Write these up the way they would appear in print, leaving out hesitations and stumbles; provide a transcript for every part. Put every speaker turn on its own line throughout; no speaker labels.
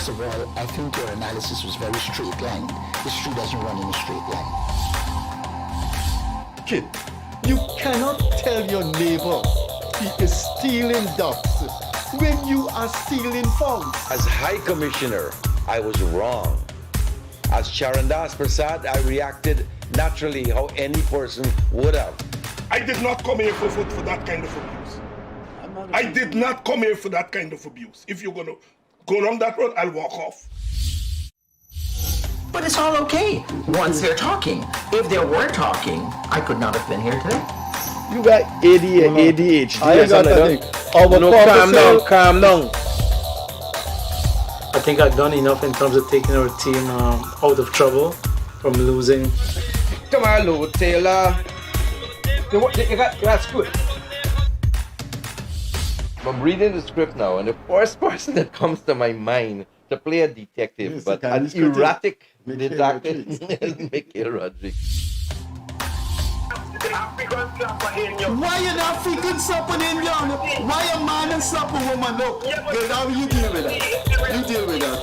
First of all, I think your analysis was very straight line. History doesn't run in a straight line.
Kid, you cannot tell your neighbor he is stealing ducks when you are stealing frogs.
As High Commissioner, I was wrong. As Charandas Prasad, I reacted naturally how any person would have.
I did not come here for that kind of abuse. I did not come here for that kind of abuse. If you're going to go along that road, I'll walk off.
But it's all okay once they're talking. If they weren't talking, I could not have been here today.
You got ADHD.
I got that.
Calm down.
I think I've done enough in terms of taking our team out of trouble from losing.
Come on, Lou Taylor. That's good. I'm reading the script now, and the first person that comes to my mind to play a detective,
Yes,
but
the
an
Chinese
erratic
Mickey
detective,
Rodriguez.
is Mickey Rodriguez.
Why an African slap an Indian? Why a man and slap a woman? No, Gildarie, you deal with that. You deal with that.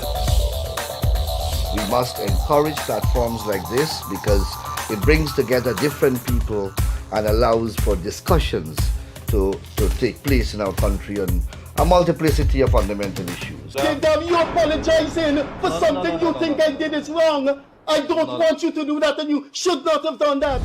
We must encourage platforms like this because it brings together different people and allows for discussions to take place in our country on a multiplicity of fundamental issues.
Gildarie, you apologizing for something you think I did is wrong. I don't want you to do that, and you should not have done that.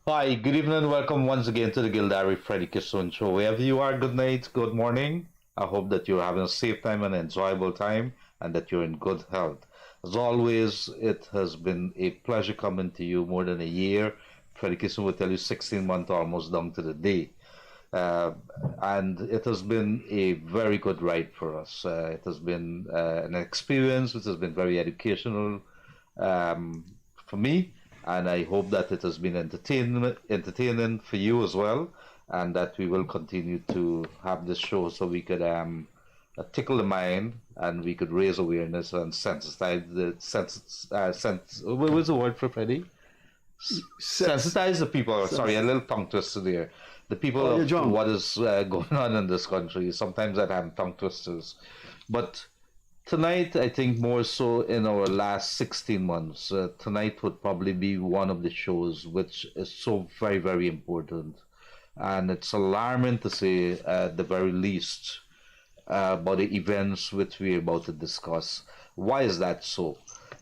Hi, good evening and welcome once again to the Gildarie Freddie Kissoon show. Wherever you are, good night, good morning. I hope that you're having a safe time and enjoyable time and that you're in good health. As always, it has been a pleasure coming to you more than a year. Freddie Kissoon will tell you 16 months almost down to the day. And it has been a very good ride for us. It has been an experience which has been very educational for me. And I hope that it has been entertaining for you as well, and that we will continue to have this show so we could tickle the mind and we could raise awareness and sensitize what was the word for Freddie? Sensitize the people. Sorry, a little tongue twister there. The people of what is going on in this country. Sometimes I have tongue twisters, but tonight, I think more so in our last 16 months, tonight would probably be one of the shows which is so very, very important. And it's alarming to say, at the very least, about the events which we're about to discuss. Why is that so?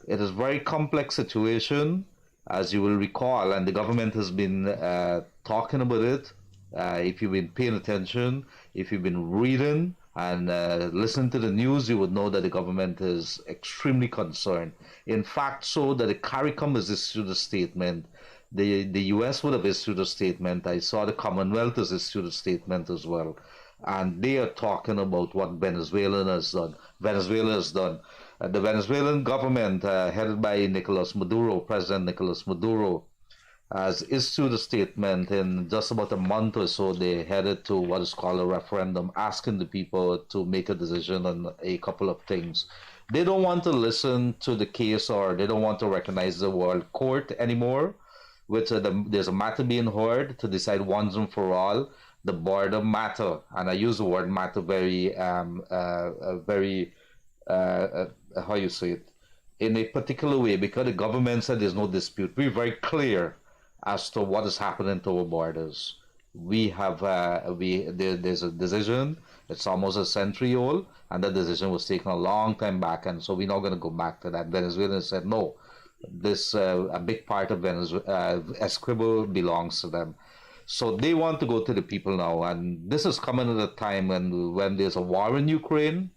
It is a very complex situation, as you will recall, and the government has been talking about it. If you've been paying attention, if you've been reading, and listen to the news, you would know that the government is extremely concerned. In fact, so that the CARICOM has issued a statement. The US would have issued a statement. I saw the Commonwealth has issued a statement as well. And they are talking about what Venezuela has done. The Venezuelan government, headed by President Nicolas Maduro, has issued a statement. In just about a month or so, they headed to what is called a referendum, asking the people to make a decision on a couple of things. They don't want to listen to the case, or they don't want to recognize the world court anymore, which there's a matter being heard to decide once and for all the border matter. And I use the word matter very, how you say it, in a particular way, because the government said there's no dispute. We're very clear as to what is happening to our borders. We have there's a decision. It's almost a century old, and that decision was taken a long time back, and so we're not going to go back to that. Venezuelans said no. This a big part of Esquivel belongs to them, so they want to go to the people now. And this is coming at a time when there's a war in Ukraine.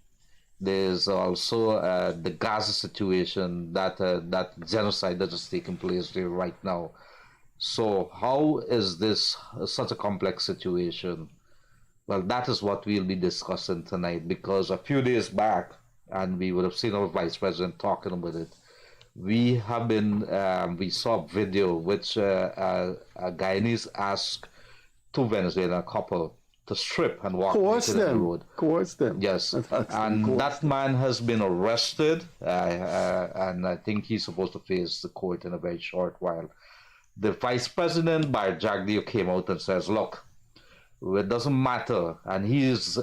There's also the Gaza situation, that genocide that is taking place there right now. So how is this such a complex situation? Well, that is what we'll be discussing tonight, because a few days back, and we would have seen our Vice President talking about it, We have been, we saw a video which a Guyanese asked two Venezuelan couple to strip and walk into the road.
Coerce them.
Yes, and that man has been arrested, and I think he's supposed to face the court in a very short while. The Vice President, Barjaglio, came out and says, look, it doesn't matter, and he has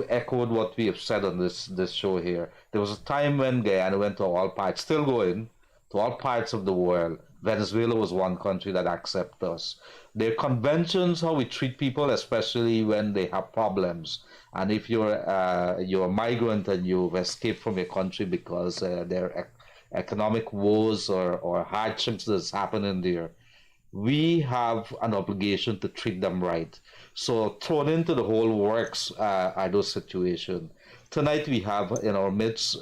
echoed what we have said on this show here. There was a time when Guyana went to all parts, still going, to all parts of the world. Venezuela was one country that accepted us. There are conventions how we treat people, especially when they have problems. And if you're a migrant and you've escaped from your country because there are economic woes or hardships that's happening there, we have an obligation to treat them right. So thrown into the whole works are those situations. Tonight we have in our midst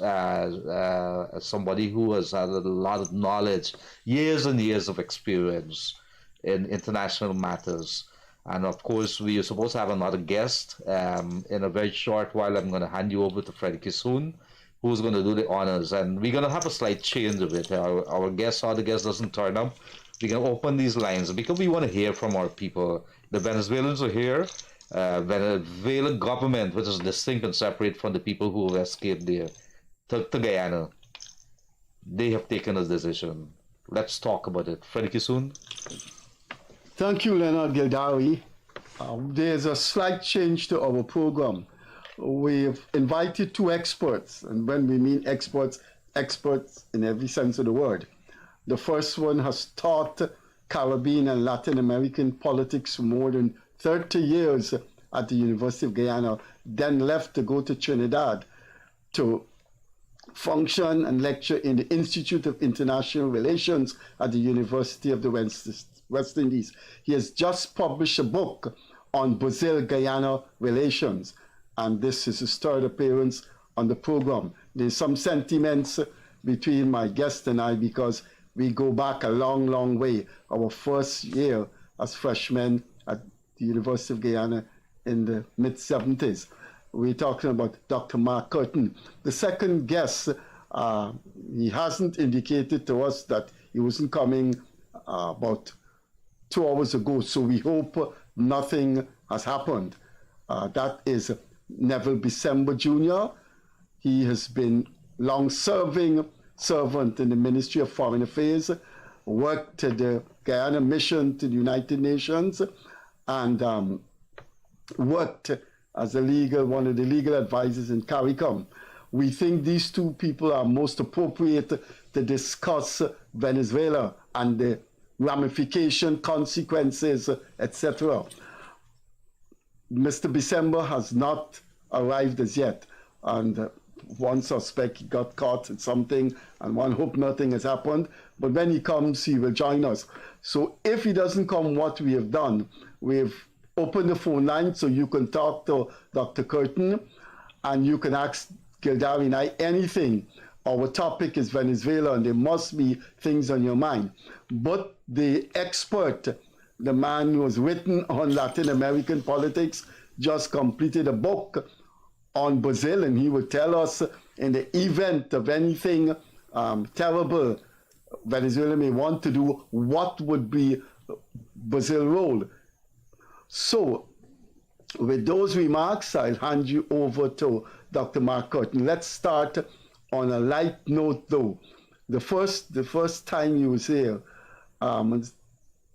somebody who has had a lot of knowledge, years and years of experience in international matters. And of course, we are supposed to have another guest. In a very short while, I'm going to hand you over to Freddie Kissoon, who's going to do the honors. And we're going to have a slight change of it. Our guest, other guest doesn't turn up. We're going to open these lines because we want to hear from our people. The Venezuelans are here. Venezuelan government, which is distinct and separate from the people who have escaped there, to Guyana, they have taken a decision. Let's talk about it. Freddie Kissoon.
Thank you, Leonard Gildarie. There's a slight change to our program. We've invited two experts, and when we mean experts, experts in every sense of the word. The first one has taught Caribbean and Latin American politics for more than 30 years at the University of Guyana, then left to go to Trinidad to function and lecture in the Institute of International Relations at the University of the West Indies. He has just published a book on Brazil-Guyana relations, and this is his third appearance on the program. There's some sentiments between my guest and I because we go back a long, long way. Our first year as freshmen at the University of Guyana in the mid-70s. We're talking about Dr. Mark Kirton. The second guest, he hasn't indicated to us that he wasn't coming about 2 hours ago, so we hope nothing has happened. That is Neville Bissember Jr. He has been long-serving servant in the Ministry of Foreign Affairs, worked at the Guyana mission to the United Nations, and worked as one of the legal advisors in CARICOM. We think these two people are most appropriate to discuss Venezuela and the ramification, consequences, etc. Mr. Bissember has not arrived as yet, and one suspect got caught in something, and one hope nothing has happened. But when he comes, he will join us. So if he doesn't come, what we have done, we've opened the phone line so you can talk to Dr. Kirton, and you can ask Gildarie and I anything. Our topic is Venezuela, and there must be things on your mind. But the expert, the man who has written on Latin American politics, just completed a book on Brazil, and he will tell us in the event of anything terrible Venezuela may want to do, what would be Brazil's role. So, with those remarks, I'll hand you over to Dr. Mark Kirton. Let's start on a light note, though. The first time he was here,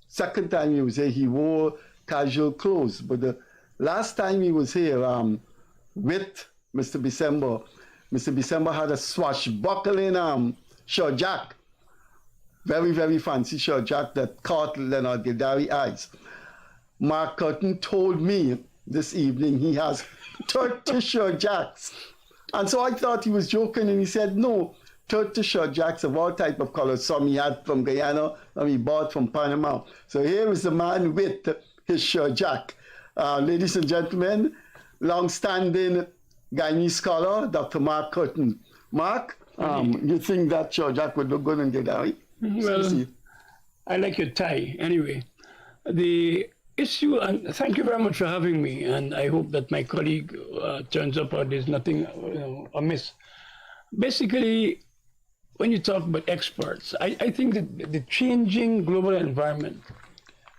second time he was here, he wore casual clothes. But the last time he was here with Mr. Bissember, Mr. Bissember had a swashbuckling shirt jack. Very, very fancy shirt jack that caught Leonard Gildarie's eyes. Mark Kirton told me this evening he has 30 shirt jacks. And so I thought he was joking, and he said, no, 30 shirt jacks of all type of colors. Some he had from Guyana, some he bought from Panama. So here is the man with his shirt jack. Ladies and gentlemen, long-standing Guyanese scholar, Dr. Mark Kirton. Mark, you think that shirt jack would look good in Gildarie?
Well, I like your tie. Anyway, the issue, and thank you very much for having me, and I hope that my colleague turns up or there's nothing amiss. Basically, when you talk about experts, I think that the changing global environment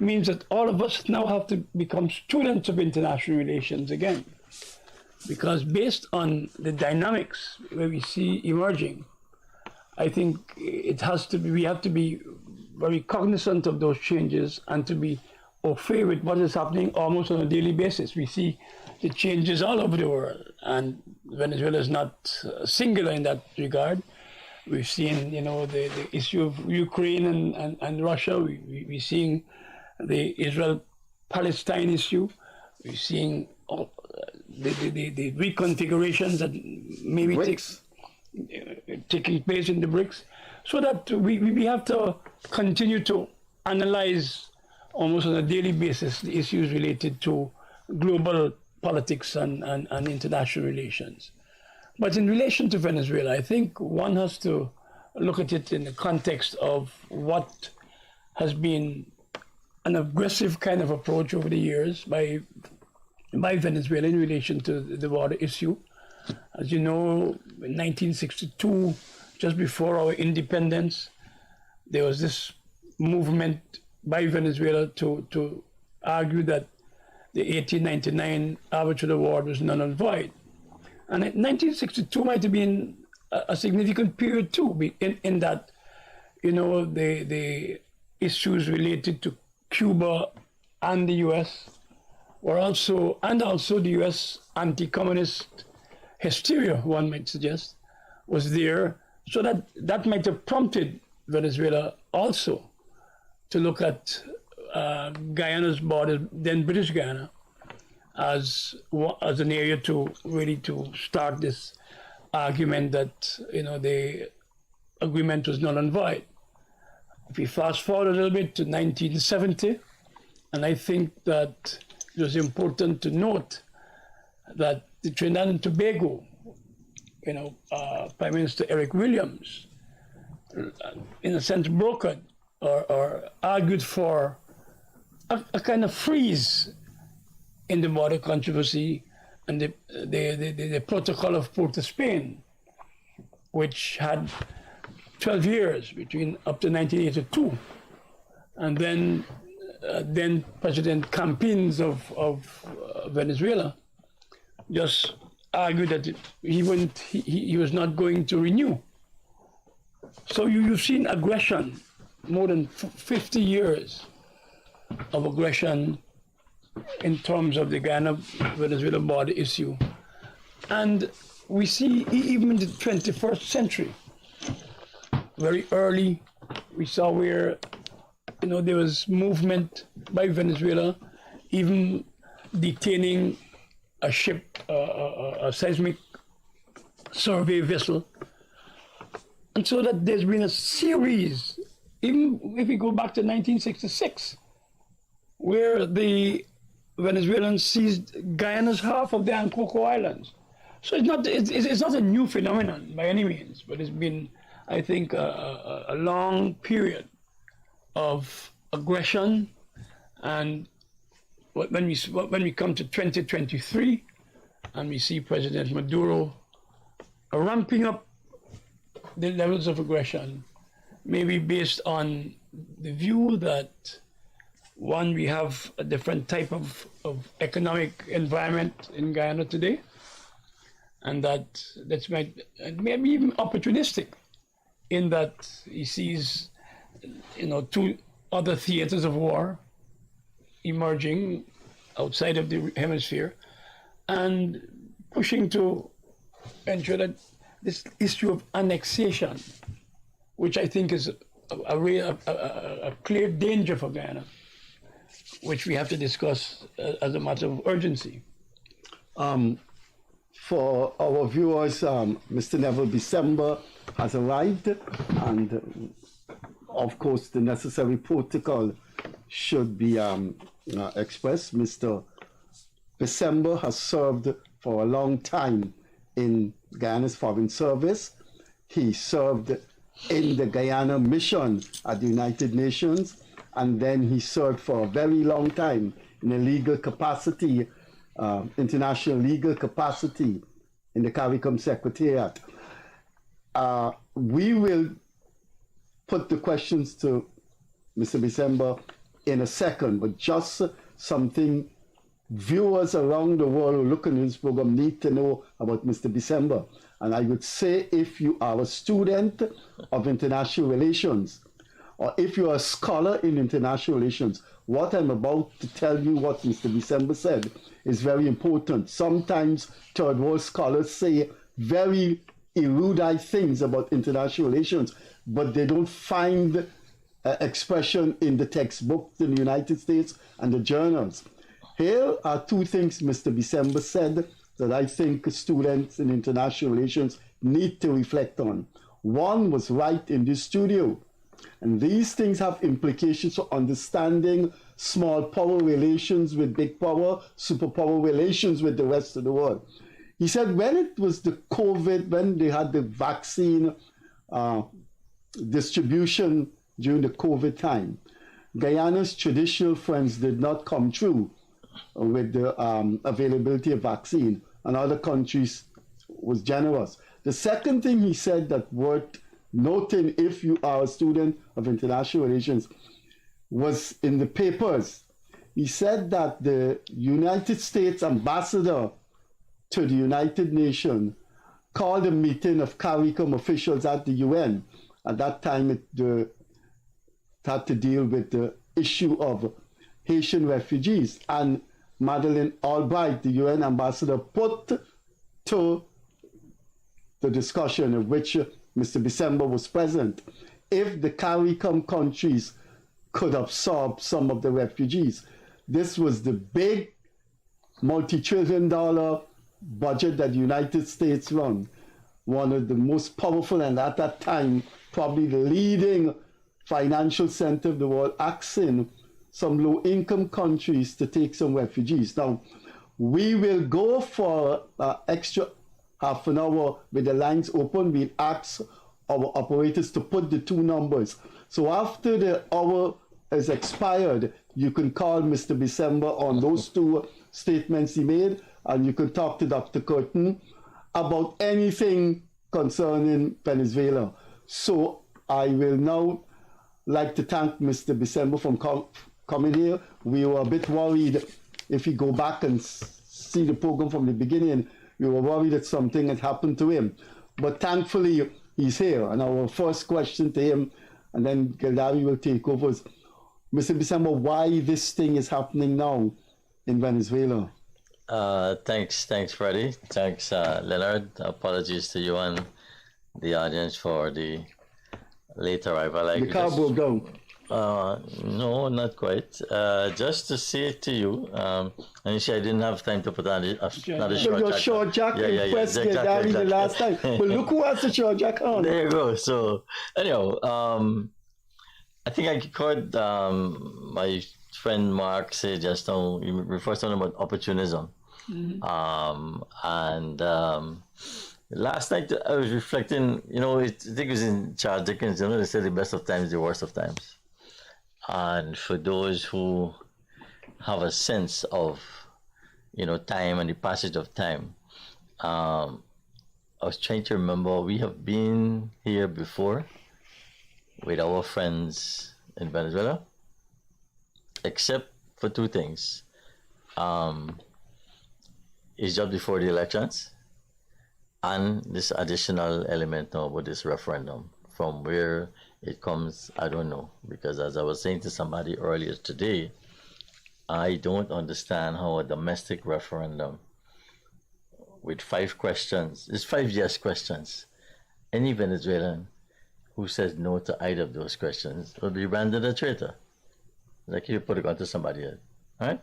means that all of us now have to become students of international relations again. Because based on the dynamics where we see emerging, I think we have to be very cognizant of those changes and to be au fait with what is happening almost on a daily basis. We see the changes all over the world, and Venezuela is not singular in that regard. We've seen, the issue of Ukraine and Russia. We're seeing the Israel-Palestine issue. We're seeing the reconfigurations that maybe taking place in the BRICS, so that we have to continue to analyze almost on a daily basis the issues related to global politics and international relations. But in relation to Venezuela, I think one has to look at it in the context of what has been an aggressive kind of approach over the years by Venezuela in relation to the water issue. As you know, in 1962, just before our independence, there was this movement by Venezuela to argue that the 1899 arbitral award was null and void. And 1962 might have been a significant period too, in that, the issues related to Cuba and the U.S. were also the U.S. anti-communist hysteria, one might suggest, was there, so that might have prompted Venezuela also to look at Guyana's border, then British Guyana, as an area to start this argument that the agreement was null and void. If we fast forward a little bit to 1970, and I think that it was important to note that the Trinidad and Tobago, Prime Minister Eric Williams, in a sense brokered or argued for a kind of freeze in the border controversy and the Protocol of Port of Spain, which had 12 years up to 1982. And then President Campins of Venezuela just argued that he was not going to renew. So you've seen aggression, more than 50 years of aggression in terms of the Guyana-Venezuela border issue. And we see even in the 21st century, very early, we saw where there was movement by Venezuela, even detaining a ship, a seismic survey vessel. And so that there's been a series, even if we go back to 1966, where the Venezuelans seized Guyana's half of the Ancocco Islands. So it's not a new phenomenon by any means, but it's been, I think, a long period of aggression. And when we come to 2023, and we see President Maduro ramping up the levels of aggression, maybe based on the view that, one, we have a different type of economic environment in Guyana today, and that's maybe even opportunistic, in that he sees, two other theaters of war emerging outside of the hemisphere, and pushing to ensure that this issue of annexation, which I think is a clear danger for Guyana, which we have to discuss as a matter of urgency.
For our viewers, Mr. Neville Bissember has arrived, and of course the necessary protocol should be expressed. Mr. Bissember has served for a long time in Guyana's Foreign Service. He served in the Guyana mission at the United Nations, and then he served for a very long time in a legal capacity, international legal capacity in the CARICOM Secretariat. we will put the questions to Mr. Bissember in a second, but just something viewers around the world who look at this program need to know about Mr. Bissember. And I would say, if you are a student of international relations, or if you are a scholar in international relations, what I'm about to tell you, what Mr. Bissember said, is very important. Sometimes third world scholars say very erudite things about international relations, but they don't find expression in the textbooks in the United States and the journals. Here are two things Mr. Bissember said that I think students in international relations need to reflect on. One was right in this studio, and these things have implications for understanding small power relations with big power, superpower relations with the rest of the world. He said when it was the COVID, when they had the vaccine distribution during the COVID time, Guyana's traditional friends did not come through with the availability of vaccine, and other countries was generous. The second thing he said that worth noting if you are a student of international relations was in the papers. He said that the United States ambassador to the United Nations called a meeting of CARICOM officials at the UN. At that time, it had to deal with the issue of Haitian refugees. And Madeleine Albright, the UN ambassador, put to the discussion of which Mr. Bissember was present, if the CARICOM countries could absorb some of the refugees. This was the big multi-trillion-dollar budget that the United States run, one of the most powerful, and at that time, probably the leading financial center of the world, asking some low-income countries to take some refugees. Now, we will go for extra half an hour with the lines open. We'll ask our operators to put the two numbers. So after the hour is expired, you can call Mr. Bissember on those two statements he made, and you can talk to Dr. Kirton about anything concerning Venezuela. So I will now like to thank Mr. Bissember for coming here. We were a bit worried if you go back and see the program from the beginning, we were worried that something had happened to him. But thankfully, he's here. And our first question to him, and then Gildarie will take over, is, Mr. Bissember, why this thing is happening now in Venezuela?
Thanks, Freddie. Thanks, Leonard. Apologies to you and the audience for the late arrival.
The car broke down.
No, not quite. Just to say to you, and you see, I didn't have time to put on another short jacket.
Impressed Gildarie the last time. But look who has the short jacket on.
There you go. So, anyhow, I think I heard my friend Mark say just now, he refers to about opportunism. Mm-hmm. Last night I was reflecting, I think it was in Charles Dickens, they said the best of times, the worst of times. And for those who have a sense of, time and the passage of time, I was trying to remember, we have been here before with our friends in Venezuela, except for two things. It's just before the elections, and this additional element now with this referendum. From where it comes, I don't know. Because as I was saying to somebody earlier today, I don't understand how a domestic referendum with 5 questions, it's 5 yes questions, any Venezuelan who says no to either of those questions will be branded a traitor. Like you put it onto somebody else, right?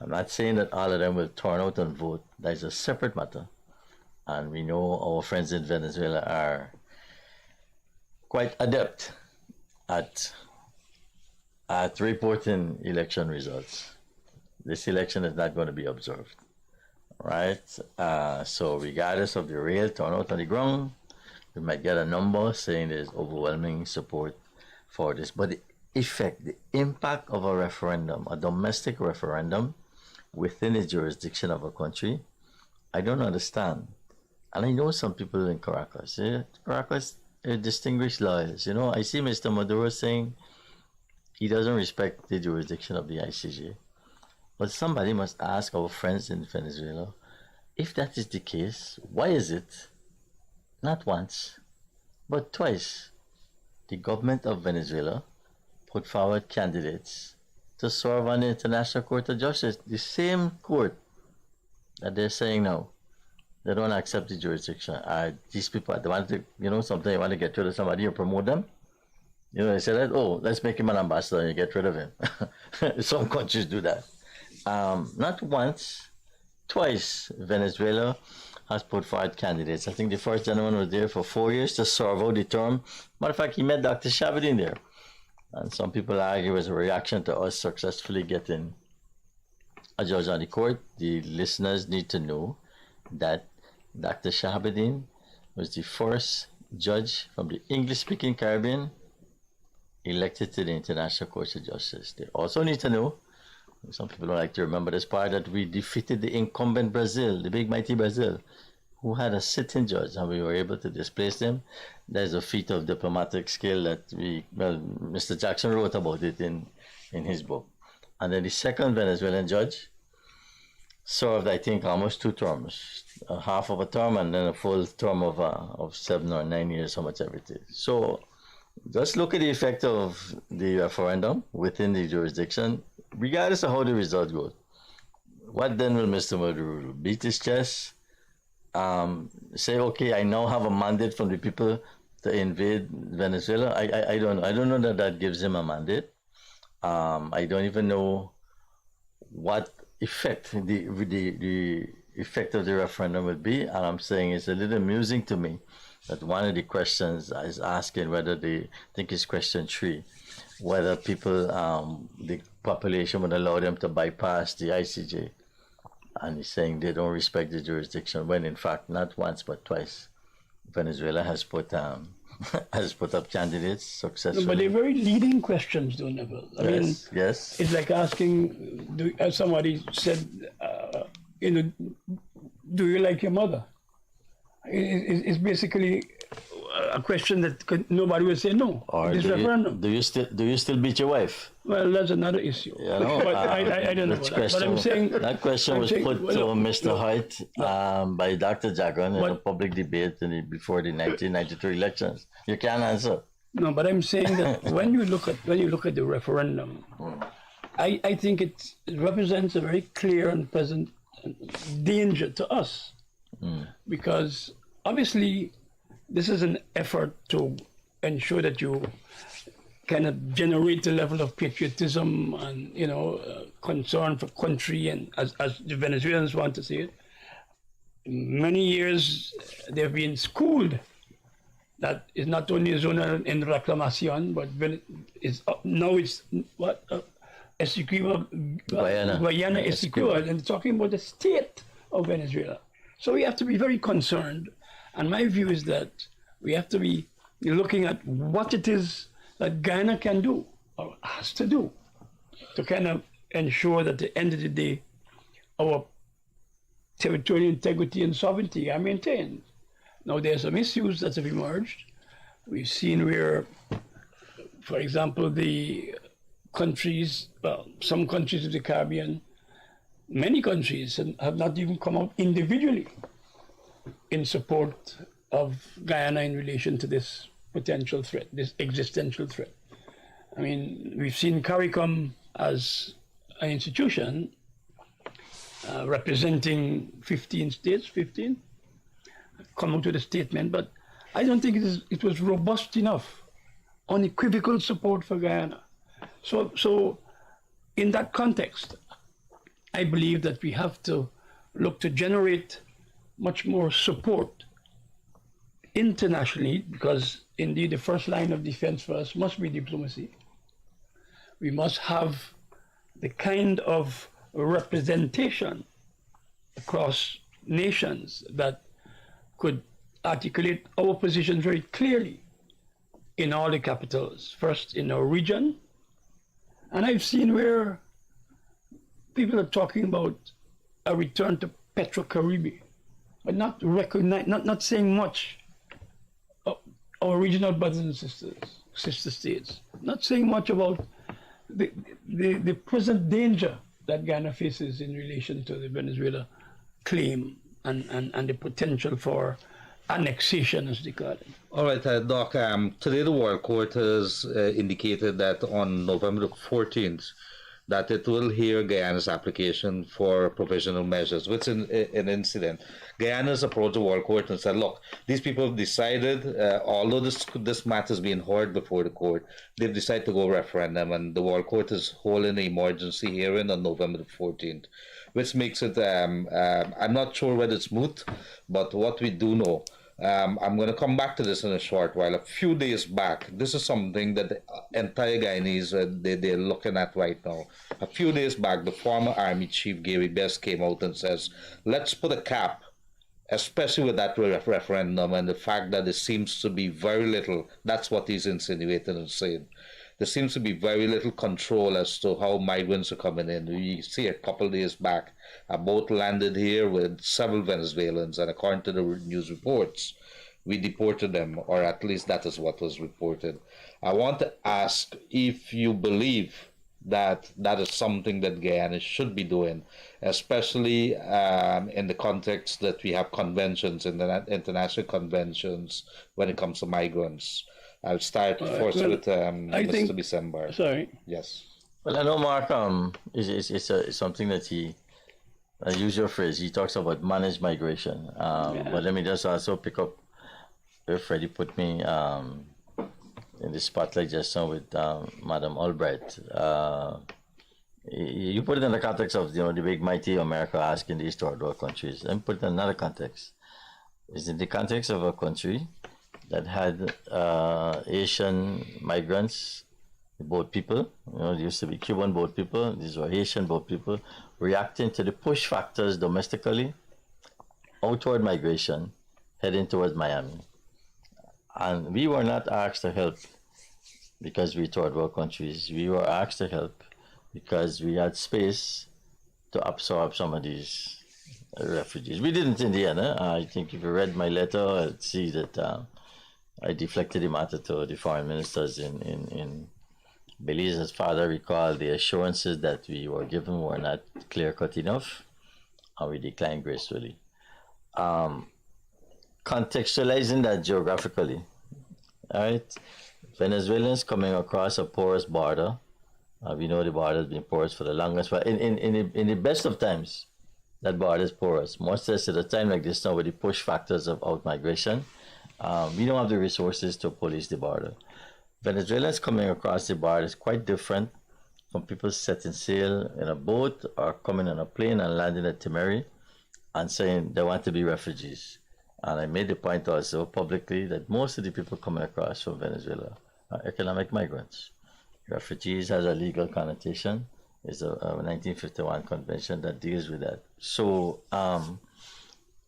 I'm not saying that all of them will turn out and vote. That is a separate matter. And we know our friends in Venezuela are quite adept at reporting election results. This election is not going to be observed, right? So regardless of the real turnout on the ground, we might get a number saying there's overwhelming support for this. But the effect, the impact of a referendum, a domestic referendum, within the jurisdiction of a country, I don't understand And I know some people in Caracas. Caracas are distinguished lawyers. You know, I see Mr. Maduro saying he doesn't respect the jurisdiction of the ICJ. But somebody must ask our friends in Venezuela, if that is the case, why is it not once, but twice the government of Venezuela put forward candidates to serve on the International Court of Justice, the same court that they're saying now they don't accept the jurisdiction. These people, they want to, you know, sometimes you want to get rid of somebody, you promote them. You know, they say that, oh, let's make him an ambassador and you get rid of him. Some countries do that. Not once, twice, Venezuela has put forward candidates. I think the first gentleman was there for 4 years to serve out the term. Matter of fact, he met Dr. Shabadin there. And some people argue it was a reaction to us successfully getting a judge on the court. The listeners need to know that Dr. Shabadin was the first judge from the English-speaking Caribbean elected to the International Court of Justice. They also need to know, some people don't like to remember this part, that we defeated the incumbent Brazil, the big mighty Brazil, who had a sitting judge, and we were able to displace them. There's a feat of diplomatic skill that Mr. Jackson wrote about it in his book. And then the second Venezuelan judge served, I think, almost 2 terms, half of a term and then a full term of 7 or 9 years, how much everything. So just look at the effect of the referendum within the jurisdiction, regardless of how the result goes. What then will Mr. Maduro do? Beat his chest? Say, okay, I now have a mandate from the people to invade Venezuela? I don't know. I don't know that gives him a mandate. I don't even know what effect the effect of the referendum will be. And I'm saying it's a little amusing to me that one of the questions is asking whether I think it's question 3, whether people, the population would allow them to bypass the ICJ. And he's saying they don't respect the jurisdiction, when in fact, not once but twice, Venezuela has put up candidates successfully.
No, but they're very leading questions, though, Neville. I mean,
yes.
It's like asking, as somebody said, do you like your mother? It's basically a question that nobody will say no.
Or do you still beat your wife?
Well, that's another issue.
You know,
but I don't know. But I'm saying
that question was put to Mr. Hoyt by Dr. Jagan in a public debate before the 1993 elections. You can't answer.
No, but I'm saying that when you look at the referendum, I think it represents a very clear and present danger to us, because obviously this is an effort to ensure that you kind of generate a level of patriotism and concern for country, and as the Venezuelans want to say it. Many years they've been schooled that is not only a zone in reclamation, but now it's what Essequibo, Guyana Essequibo, and talking about the state of Venezuela. So we have to be very concerned, and my view is that we have to be looking at what it is that Guyana can do or has to do to kind of ensure that at the end of the day, our territorial integrity and sovereignty are maintained. Now, there are some issues that have emerged. We've seen where, for example, the countries, some countries of the Caribbean, many countries have not even come out individually in support of Guyana in relation to this potential threat, this existential threat. I mean, we've seen CARICOM as an institution representing 15 states, come out with a statement, but I don't think it was robust enough, unequivocal support for Guyana. So in that context, I believe that we have to look to generate much more support internationally, because indeed the first line of defense for us must be diplomacy. We must have the kind of representation across nations that could articulate our position very clearly in all the capitals, first in our region. And I've seen where people are talking about a return to Petro-Caribbean. but not recognize, not saying much of our regional brothers and sister states, not saying much about the present danger that Ghana faces in relation to the Venezuela claim and the potential for annexation, as they call it.
All right, Doc. Today the World Court has indicated that on November the 14th, that it will hear Guyana's application for provisional measures, which is an incident. Guyana's approached the World Court and said, look, these people have decided, although this matter is being heard before the court, they've decided to go referendum, and the World Court is holding an emergency hearing on November the 14th, which makes it, I'm not sure whether it's moot, but what we do know, I'm going to come back to this in a short while. A few days back, this is something that the entire Guyanese, they're looking at right now. A few days back, the former Army Chief Gary Best came out and says, let's put a cap, especially with that referendum and the fact that there seems to be very little, that's what he's insinuating and saying. There seems to be very little control as to how migrants are coming in. We see a couple of days back, a boat landed here with several Venezuelans, and according to the news reports, we deported them, or at least that is what was reported. I want to ask if you believe that that is something that Guyana should be doing, especially in the context that we have conventions, international conventions, when it comes to migrants. I'll start first with Mr. Bissember.
Sorry.
Yes.
Well, I know Mark it's something that he, I use your phrase, he talks about managed migration. But let me just also pick up where Freddie put me in the spotlight just now with Madam Albright. You put it in the context of the big mighty America asking these third world countries. Let me put it in another context. It's in the context of a country that had Asian migrants, boat people. There used to be Cuban boat people. These were Haitian boat people reacting to the push factors domestically, outward migration, heading towards Miami. And we were not asked to help because we third world countries. We were asked to help because we had space to absorb some of these refugees. We didn't in the end. I think if you read my letter, I'd see that I deflected the matter to the foreign ministers in Belize. As father recalled, the assurances that we were given were not clear-cut enough, and we declined gracefully. Contextualizing that geographically, all right, Venezuelans coming across a porous border. We know the border has been porous for the longest, but in the best of times, that border is porous. Most at a time like this now with the push factors of out-migration, we don't have the resources to police the border. Venezuelans coming across the border is quite different from people setting sail in a boat or coming on a plane and landing at Timeri and saying they want to be refugees. And I made the point also publicly that most of the people coming across from Venezuela are economic migrants. Refugees has a legal connotation. It's a 1951 convention that deals with that. So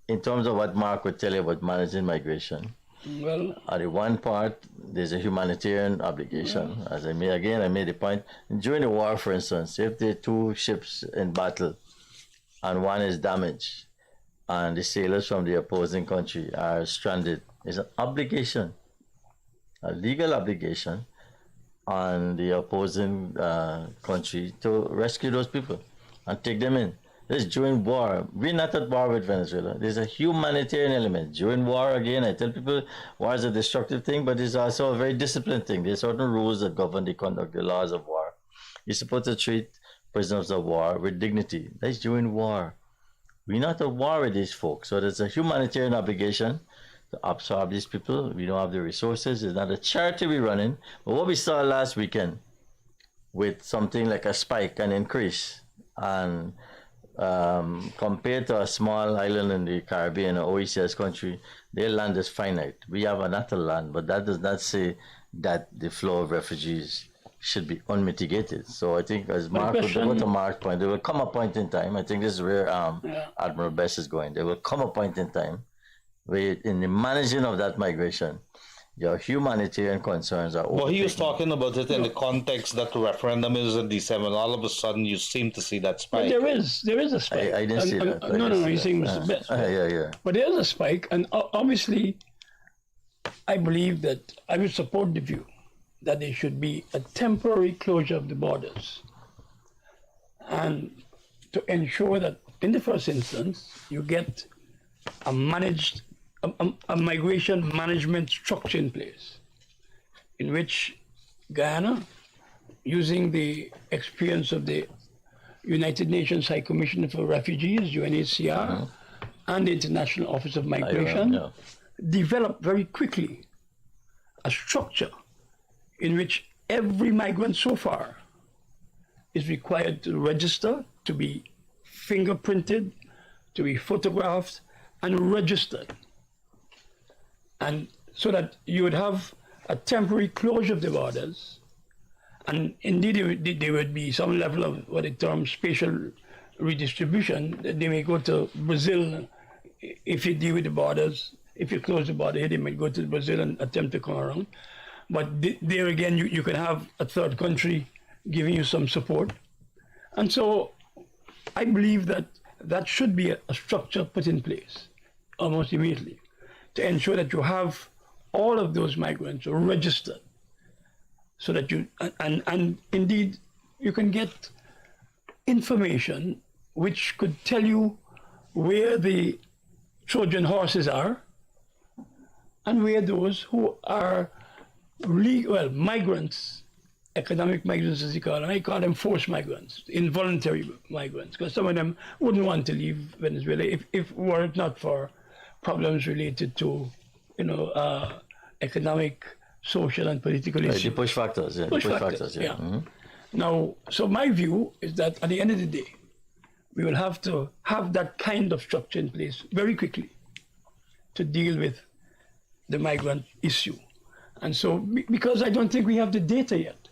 in terms of what Mark would tell you about managing migration,
well,
at the one part, there's a humanitarian obligation. Yeah. As I made the point, during the war, for instance, if there are two ships in battle and one is damaged and the sailors from the opposing country are stranded, there's an obligation, a legal obligation on the opposing country to rescue those people and take them in. This is during war. We're not at war with Venezuela. There's a humanitarian element. During war, again, I tell people war is a destructive thing, but it's also a very disciplined thing. There's certain rules that govern the conduct, the laws of war. You're supposed to treat prisoners of war with dignity. That's during war. We're not at war with these folks. So there's a humanitarian obligation to absorb these people. We don't have the resources. It's not a charity we're running. But what we saw last weekend with something like a spike, an increase, and compared to a small island in the Caribbean or OECS country, their land is finite. We have an atoll land, but that does not say that the flow of refugees should be unmitigated. So I think, as Mark, go to Mark's point, there will come a point in time, I think this is where Admiral Best is going, there will come a point in time where in the managing of that migration, your humanitarian concerns are
Well, he was
overtaken.
talking about it in the context that the referendum is in December, and all of a sudden you seem to see that
But
spike.
there is a spike.
I didn't see that.
No, you're saying Mr. Best.
Yeah.
But there is a spike, and obviously, I believe that I would support the view that there should be a temporary closure of the borders, and to ensure that, in the first instance, you get a managed a migration management structure in place, in which Guyana, using the experience of the United Nations High Commissioner for Refugees, UNHCR, and the International Office of Migration, developed very quickly a structure in which every migrant so far is required to register, to be fingerprinted, to be photographed, and registered. And so that you would have a temporary closure of the borders, and indeed there would be some level of what they term spatial redistribution. They may go to Brazil if you deal with the borders. If you close the border here, they might go to Brazil and attempt to come around. But there again, you can have a third country giving you some support. And so I believe that should be a structure put in place almost immediately to ensure that you have all of those migrants registered, so that you, and indeed you can get information which could tell you where the Trojan horses are and where those who are migrants, economic migrants as you call them, I call them forced migrants, involuntary migrants, because some of them wouldn't want to leave Venezuela if were it not for problems related to, economic, social, and political issues.
The push factors, yeah.
Push factors, yeah. Now, so my view is that at the end of the day, we will have to have that kind of structure in place very quickly to deal with the migrant issue. And so, because I don't think we have the data yet.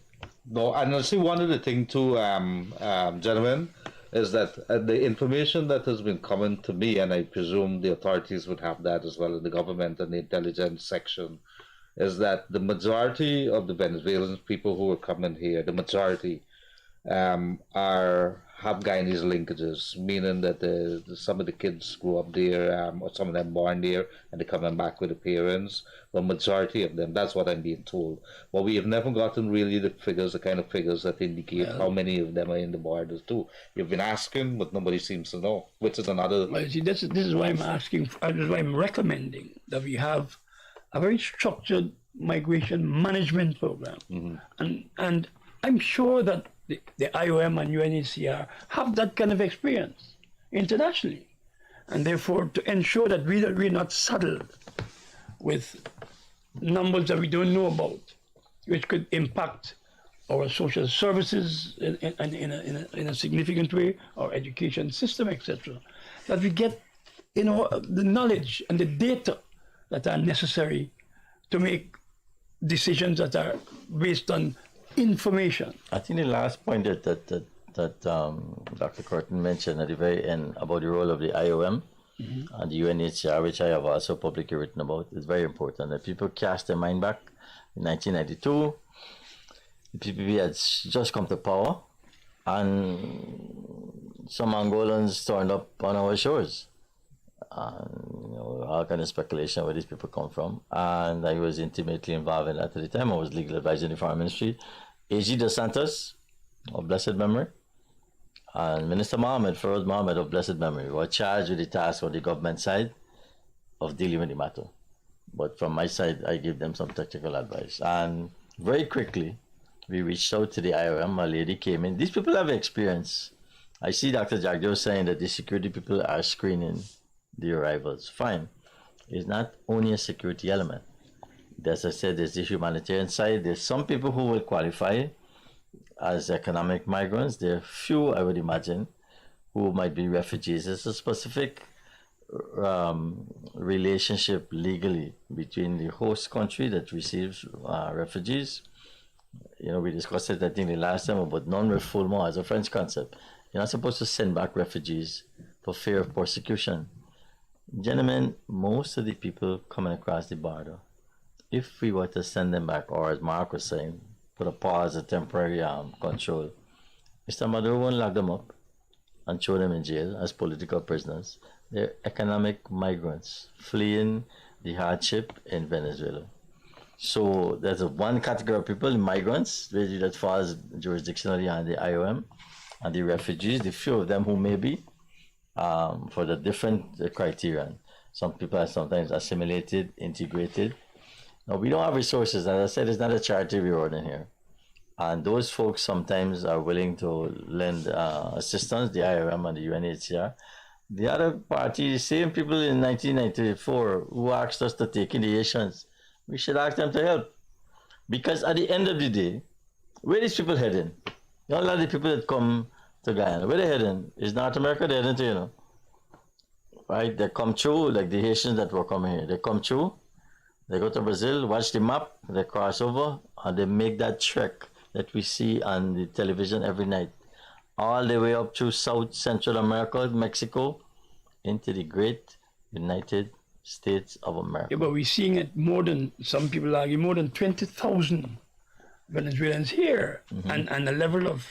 No, and I see one of the things too, gentlemen, is that the information that has been coming to me, and I presume the authorities would have that as well in the government and the intelligence section, is that the majority of the Venezuelan people who are coming here, the majority, have Guyanese linkages, meaning that some of the kids grew up there, or some of them born there, and they're coming back with the parents. The majority of them, that's what I'm being told. But we have never gotten really the kind of figures that indicate how many of them are in the borders too. You've been asking, but nobody seems to know, which is another...
Well, see, this is why I'm asking, this is why I'm recommending that we have a very structured migration management program. And I'm sure that the IOM and UNHCR have that kind of experience internationally. And therefore, to ensure that we're not saddled with numbers that we don't know about, which could impact our social services in a significant way, our education system, etc. That we get, the knowledge and the data that are necessary to make decisions that are based on information.
I think the last point that Dr. Kirton mentioned at the very end about the role of the IOM and the UNHCR, which I have also publicly written about, is very important. That people cast their mind back in 1992. The PPP had just come to power, and some Angolans turned up on our shores. All kind of speculation where these people come from, and I was intimately involved in that at the time. I was legal advisor in the Foreign Ministry. A.G. Dos Santos, of blessed memory, and Minister Feroz Mohammed, of blessed memory, were charged with the task on the government side of dealing with the matter. But from my side, I gave them some technical advice. And very quickly, we reached out to the IOM. A lady came in. These people have experience. I see Dr. Jagdev saying that the security people are screening the arrivals. Fine. It's not only a security element. As I said, there's the humanitarian side. There's some people who will qualify as economic migrants. There are few, I would imagine, who might be refugees. There's a specific relationship legally between the host country that receives refugees. We discussed it, I think, the last time about non-refoulement as a French concept. You're not supposed to send back refugees for fear of persecution. Gentlemen, most of the people coming across the border if we were to send them back, or as Mark was saying, put a pause, a temporary control, Mr. Maduro won't lock them up and throw them in jail as political prisoners. They're economic migrants fleeing the hardship in Venezuela. So there's one category of people, migrants, that falls jurisdictionally on the IOM, and the refugees, the few of them who may be, for the different criterion. Some people are sometimes assimilated, integrated. Now, we don't have resources. As I said, it's not a charity we're running here. And those folks sometimes are willing to lend assistance, the IOM and the UNHCR. The other party, the same people in 1994 who asked us to take in the Haitians, we should ask them to help. Because at the end of the day, where these people heading? You know, a lot of the people that come to Guyana, where they heading? Is North America they're heading to, you know? Right? They come through, like the Haitians that were coming here. They come through, they go to Brazil, watch the map, they cross over, and they make that trek that we see on the television every night, all the way up through South Central America, Mexico, into the great United States of America.
Yeah, but we're seeing it more than, some people argue, more than 20,000 Venezuelans here, and the level of,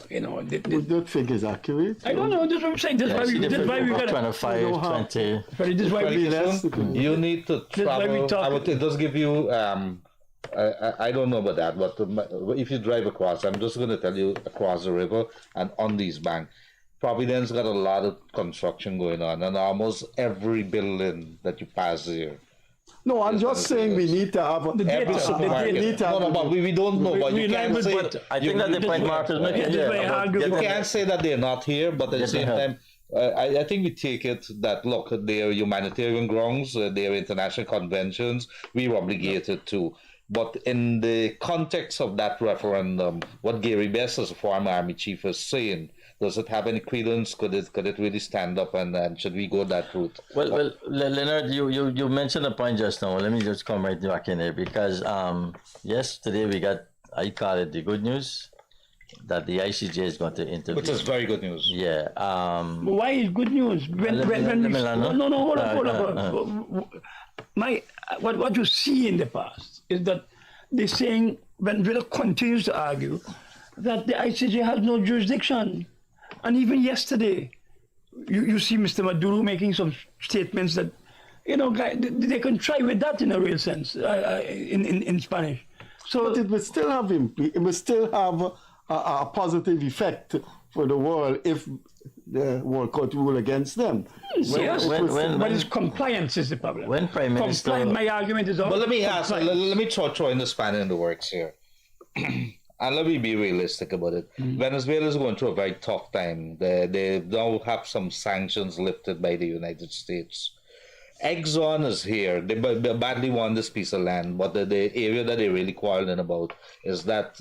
you know...
Would that figure is accurate?
I don't know, that's what I'm saying. That's why we got
25, 20...
But this is why we...
You need to travel. It does give you... I don't know about that, but if you drive across, I'm just going to tell you, across the river and on these banks, Providence got a lot of construction going on, and almost every building that you pass here.
No, I'm just saying we need to have
every supermarket. No, but we don't know. But you can't say.
I think that the point Mark is making.
You can't say that they're not here, but at the same time, I think we take it that, look, they're humanitarian grounds, they're international conventions, we're obligated to. But in the context of that referendum, what Gary Best, as a former army chief, is saying, does it have any credence? Could it really stand up, and should we go that route?
Well, Leonard, you mentioned a point just now. Let me just come right back in here, because yes, today we got, I call it the good news, that the ICJ is going to intervene.
Which is very good news.
Yeah.
Why is good news? Hold on. What you see in the past is that they're saying, Venezuela continues to argue that the ICJ has no jurisdiction. And even yesterday, you see Mr. Maduro making some statements that, you know, they can try with that in a real sense, in Spanish. So,
but it will still have a positive effect for the world if the World Court rule against them.
Yes, but it's compliance is the problem.
When Prime Minister...
My argument is...
But let me ask, let me throw in the spanner in the works here. And let me be realistic about it. Venezuela is going through a very tough time. They now have some sanctions lifted by the United States. Exxon is here. They badly won this piece of land, but the area that they're really quarreling about is that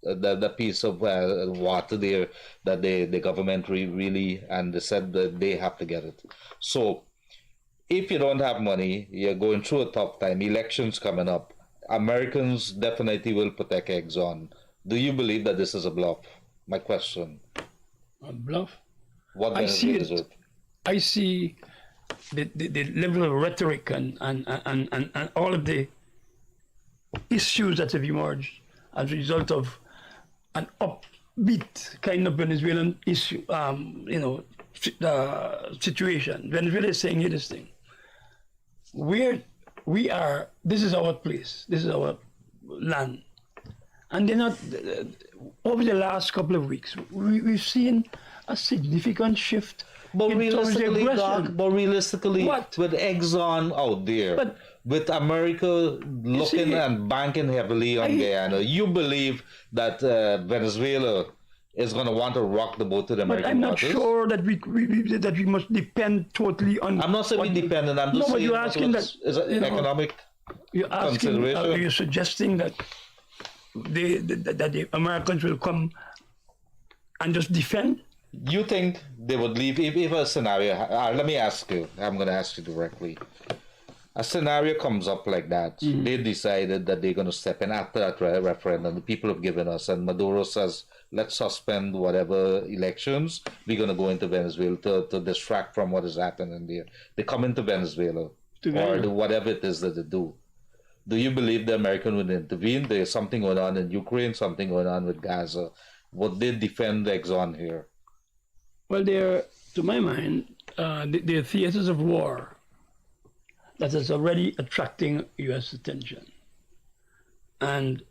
the piece of water there that the government really, and they said that they have to get it. So if you don't have money, you're going through a tough time, elections coming up, Americans definitely will protect Exxon. Do you believe that this is a bluff? My question.
A bluff?
What I see it.
I see the level of rhetoric and all of the issues that have emerged as a result of an upbeat kind of Venezuelan issue, situation. Venezuela is saying here this thing. We are, this is our place, this is our land. And they're not, over the last couple of weeks, we've seen a significant shift.
But realistically, what? With Exxon out there, with America looking and banking heavily on Guyana, you believe that Venezuela is going to want to rock the boat to the American waters?
But I'm not sure that we must depend totally on...
I'm not saying we depend, I'm just saying...
No, but you're asking that...
Is it economic consideration?
Are you suggesting that the Americans will come and just defend?
You think they would leave if a scenario... let me ask you. I'm going to ask you directly. A scenario comes up like that. They decided that they're going to step in after that referendum. The people have given us, and Maduro says, let's suspend whatever elections. We're going to go into Venezuela to distract from what is happening there. They come into Venezuela. or whatever it is that they do. Do you believe the American would intervene? There's something going on in Ukraine, something going on with Gaza. Would they defend the Exxon here?
Well, they're, to my mind, they're theaters of war that is already attracting U.S. attention. And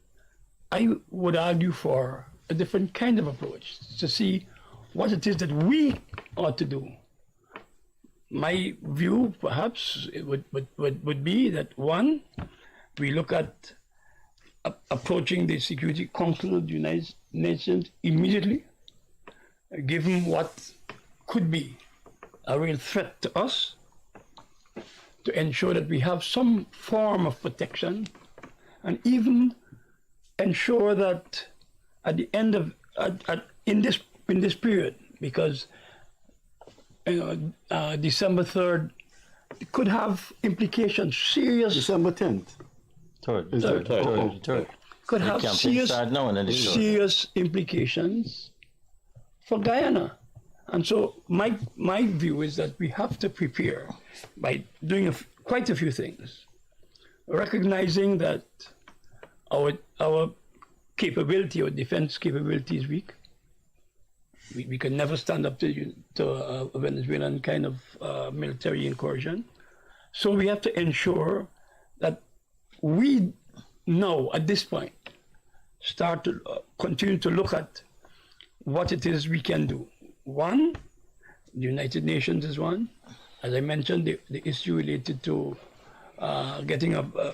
I would argue for a different kind of approach to see what it is that we ought to do. My view, perhaps, it would be that, one, we look at approaching the Security Council of the United Nations immediately, given what could be a real threat to us, to ensure that we have some form of protection, and even ensure that at the end of in this period, because December 3rd could have implications, serious.
December 10th.
Third.
Could have serious implications for Guyana. And so my view is that we have to prepare by doing quite a few things, recognizing that our capability, our defense capability is weak. We can never stand up to a Venezuelan kind of military incursion. So we have to ensure that we now, at this point, start to continue to look at what it is we can do. One, the United Nations is one. As I mentioned, the issue related to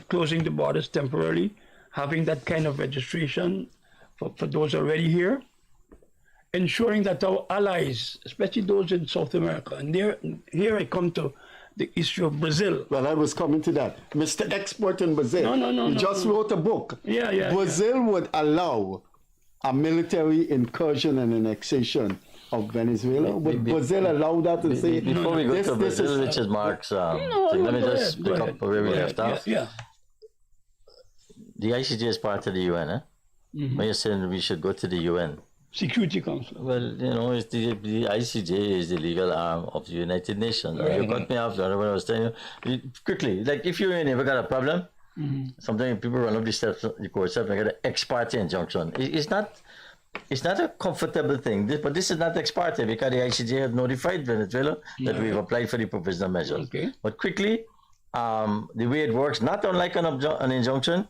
closing the borders temporarily, having that kind of registration for those already here, ensuring that our allies, especially those in South America, and here I come to the issue of Brazil.
Well, I was coming to that. Mr. Export in Brazil.
No.
He just wrote a book.
Yeah.
Brazil would allow a military incursion and annexation of Venezuela. Would Brazil allow that and say...
Before we go to Brazil, which is Mark's... let me just pick up where we left off.
Yeah.
The ICJ is part of the UN, eh? When you're saying we should go to the UN.
Security Council.
Well, it's the ICJ is the legal arm of the United Nations. Right. You cut me off when I was telling you. Quickly, like if you never got a problem, sometimes people run up the steps, the court steps, and get an ex parte injunction. It's not a comfortable thing, but this is not ex parte because the ICJ has notified Venezuela that we've applied for the provisional measures.
Okay.
But quickly, the way it works, not unlike an injunction,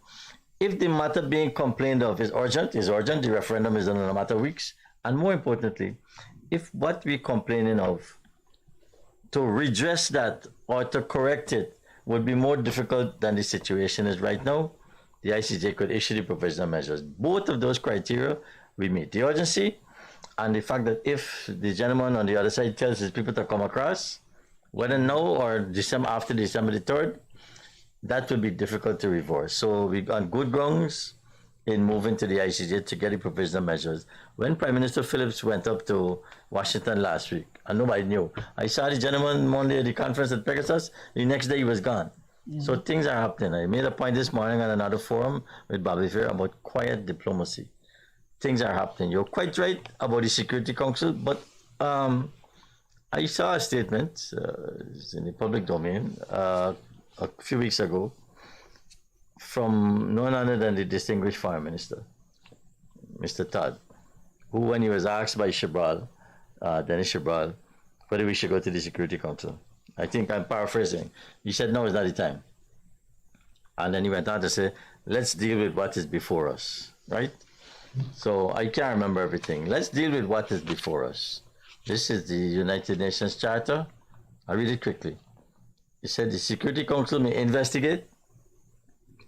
if the matter being complained of is urgent, the referendum is done in a matter of weeks. And more importantly, if what we're complaining of, to redress that or to correct it would be more difficult than the situation is right now, the ICJ could issue the provisional measures. Both of those criteria we meet. The urgency and the fact that if the gentleman on the other side tells his people to come across, whether now or after December the 3rd, that will be difficult to reverse. So we got good grounds in moving to the ICJ to get the provisional measures. When Prime Minister Phillips went up to Washington last week, and nobody knew, I saw the gentleman Monday at the conference at Pegasus, the next day he was gone. So things are happening. I made a point this morning on another forum with Bobby Fair about quiet diplomacy. Things are happening. You're quite right about the Security Council, but I saw a statement in the public domain a few weeks ago from none other than the distinguished Foreign Minister, Mr. Todd, who, when he was asked by Dennis Chabral, whether we should go to the Security Council, I think I'm paraphrasing, he said, no, it's not the time. And then he went on to say, let's deal with what is before us, right? So I can't remember everything. Let's deal with what is before us. This is the United Nations Charter. I'll read it quickly. He said the Security Council may investigate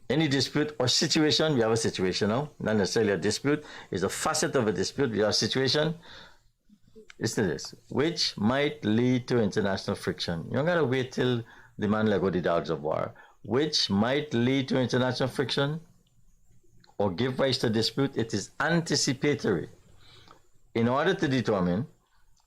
any dispute or situation. We have a situation now, not necessarily a dispute. It's a facet of a dispute. We have a situation, listen to this, which might lead to international friction. You don't gotta wait till the man let go the dogs of war. Which might lead to international friction or give rise to dispute. It is anticipatory in order to determine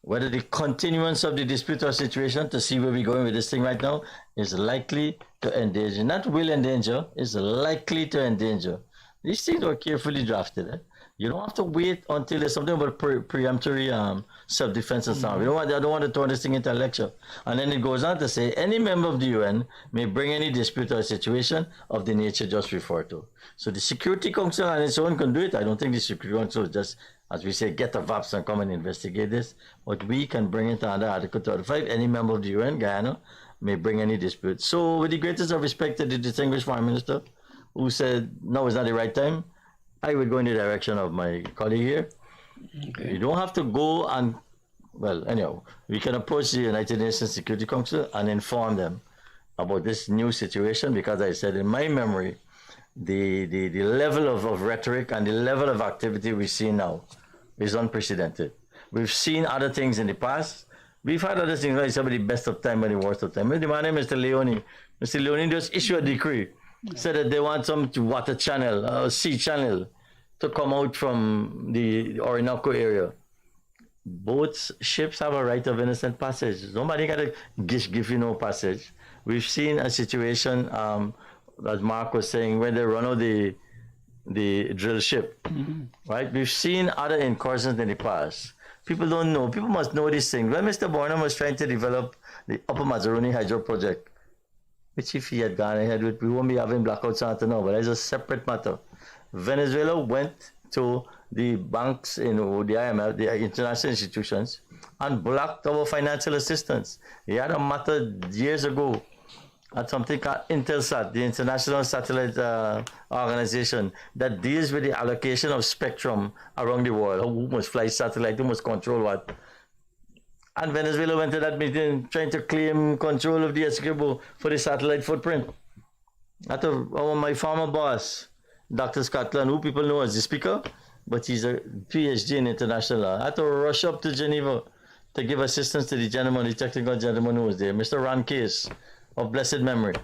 whether the continuance of the dispute or situation, to see where we're going with this thing right now, is likely to endanger, not will endanger, is likely to endanger. These things were carefully drafted. You don't have to wait until there's something about preemptory self-defense and stuff. I don't want to turn this thing into a lecture. And then it goes on to say, any member of the UN may bring any dispute or situation of the nature just referred to. So the Security Council on its own can do it. I don't think the Security Council just, as we say, get the VAPs and come and investigate this. But we can bring it under Article 35. Any member of the UN, Guyana, may bring any dispute. So with the greatest of respect to the distinguished Foreign Minister, who said, no, it's not the right time, I would go in the direction of my colleague here. Okay. You don't have to go and, well, anyhow, we can approach the United Nations Security Council and inform them about this new situation, because I said in my memory, the level of rhetoric and the level of activity we see now is unprecedented. We've seen other things in the past. We've had other things, like some of the best of time and the worst of time. The man named Mr. Leone. Mr. Leone just issued a decree, said that they want some water channel, sea channel, to come out from the Orinoco area. Both ships have a right of innocent passage. Nobody got to give you no passage. We've seen a situation, as Mark was saying, when they run out the drill ship, right? We've seen other incursions in the past. People don't know. People must know these things. When Mr. Burnham was trying to develop the Upper Mazaruni Hydro Project, which if he had gone ahead with, we won't be having blackouts on now, but that's a separate matter. Venezuela went to the banks in the IMF, the international institutions, and blocked our financial assistance. We had a matter years ago at something called Intelsat, the International Satellite Organization, that deals with the allocation of spectrum around the world. Who must fly satellite, who must control what. And Venezuela went to that meeting trying to claim control of the Essequibo for the satellite footprint. My former boss, Dr. Scotland, who people know as the speaker, but he's a PhD in international law. I had to rush up to Geneva to give assistance to the gentleman, the technical gentleman who was there, Mr. Ron Case, of blessed memory.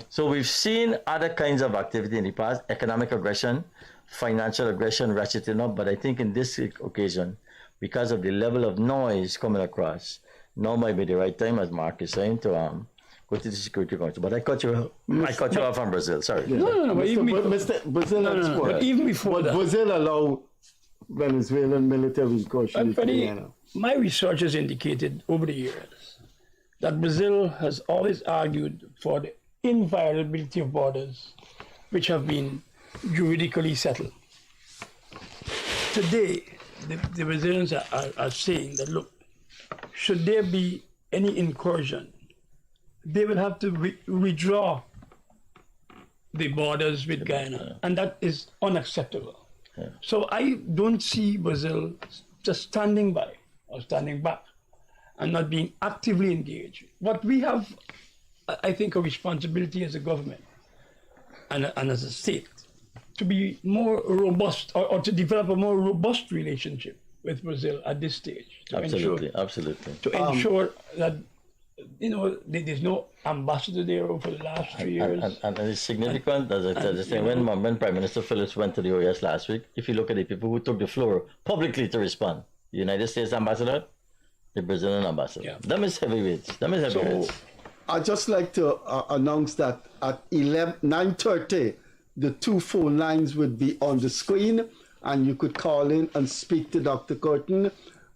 So we've seen other kinds of activity in the past, economic aggression, financial aggression ratcheting up, but I think in this occasion, because of the level of noise coming across, now might be the right time, as Mark is saying, to go to the Security Council. But I cut you off on Brazil, sorry.
Yeah. No, but even before that. Brazil allow Venezuelan military incursion into Guyana.
My research has indicated over the years that Brazil has always argued for the inviolability of borders which have been juridically settled. Today, the Brazilians are saying that, look, should there be any incursion, they will have to withdraw the borders with Guyana, and that is unacceptable. Yeah. So I don't see Brazil just standing by or standing back and not being actively engaged. What we have, I think, a responsibility as a government and as a state to be more robust or to develop a more robust relationship with Brazil at this stage. To ensure that, there's no ambassador there over the last 3 years.
And it's significant, as I said, when Prime Minister Phillips went to the OAS last week, if you look at the people who took the floor publicly to respond, the United States ambassador, the Brazilian ambassador. Yeah. Them is heavyweights. So
I'd just like to announce that at 9:30, the 2 phone lines would be on the screen, and you could call in and speak to Dr. Kirton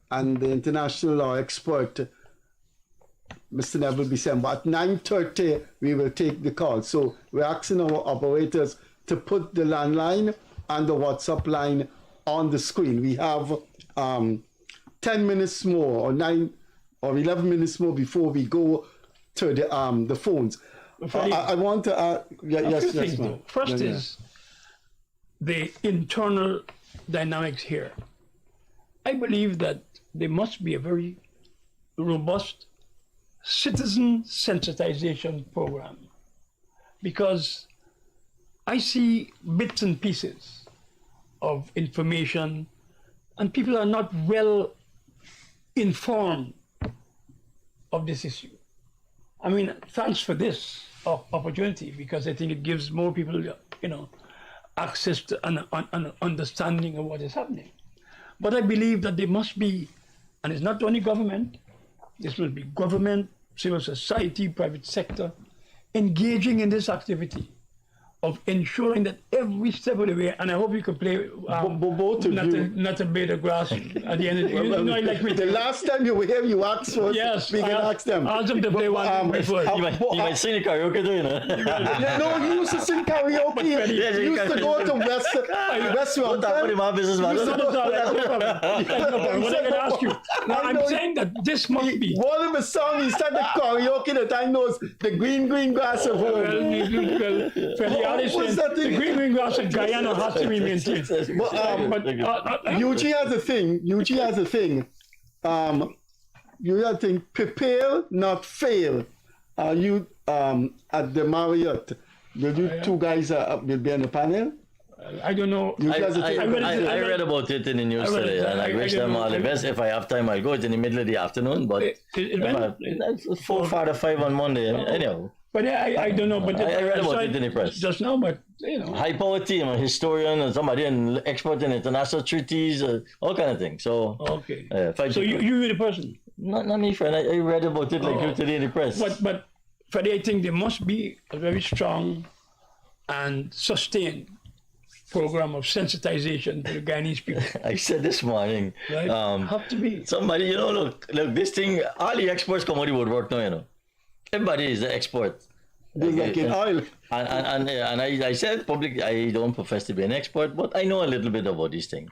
and the international law expert, Mr. Neville Bissember. At 9:30, we will take the call. So we're asking our operators to put the landline and the WhatsApp line on the screen. We have 10 minutes more, or 9 or 11 minutes more before we go to the phones. I want to yes, ma'am.
First is the internal dynamics here. I believe that there must be a very robust citizen sensitization program, because I see bits and pieces of information and people are not well informed of this issue. I mean, thanks for this opportunity, because I think it gives more people, access to an understanding of what is happening. But I believe that there must be, and it's not only government, this will be government, civil society, private sector, engaging in this activity of ensuring that every step of the way, and I hope you can play
both of
not a blade of grass at the end of the day. You know, like
the last time you were here, you asked first.
Yes,
we can ask them.
Ask them to play one before.
You might sing the karaoke too, you know.
No, he used to sing karaoke. He used to go to restaurant.
Don't put him out business, man.
What I can ask you? Now, I'm saying that this must be.
One of the songs he sang the karaoke that I know is the green grass of home.
The green grass of Guyana has to be maintained.
Eugene has a thing. You have to think, prepare, not fail. You at the Marriott, will you two guys will be on the panel?
I don't know.
I read about it in the news today, and I wish them all the best. If I have time, I'll go. It's in the middle of the afternoon, but it's 4, 5 to 5 on Monday. Anyhow.
But I don't know. But
I read about it in the press
just now. But you know,
high power team, a historian, and somebody an expert in international treaties, all kind of things. So
okay. So you're the person.
Not me, friend. I read about it like you today in the press.
But Freddie, I think there must be a very strong and sustained program of sensitization to the Guyanese people.
I said this morning.
Right? Have to be.
Somebody, you know, look, this thing, all the experts come out of the woodwork now, you know. Everybody is an expert.
Like in oil.
And I said publicly, I don't profess to be an expert, but I know a little bit about these things.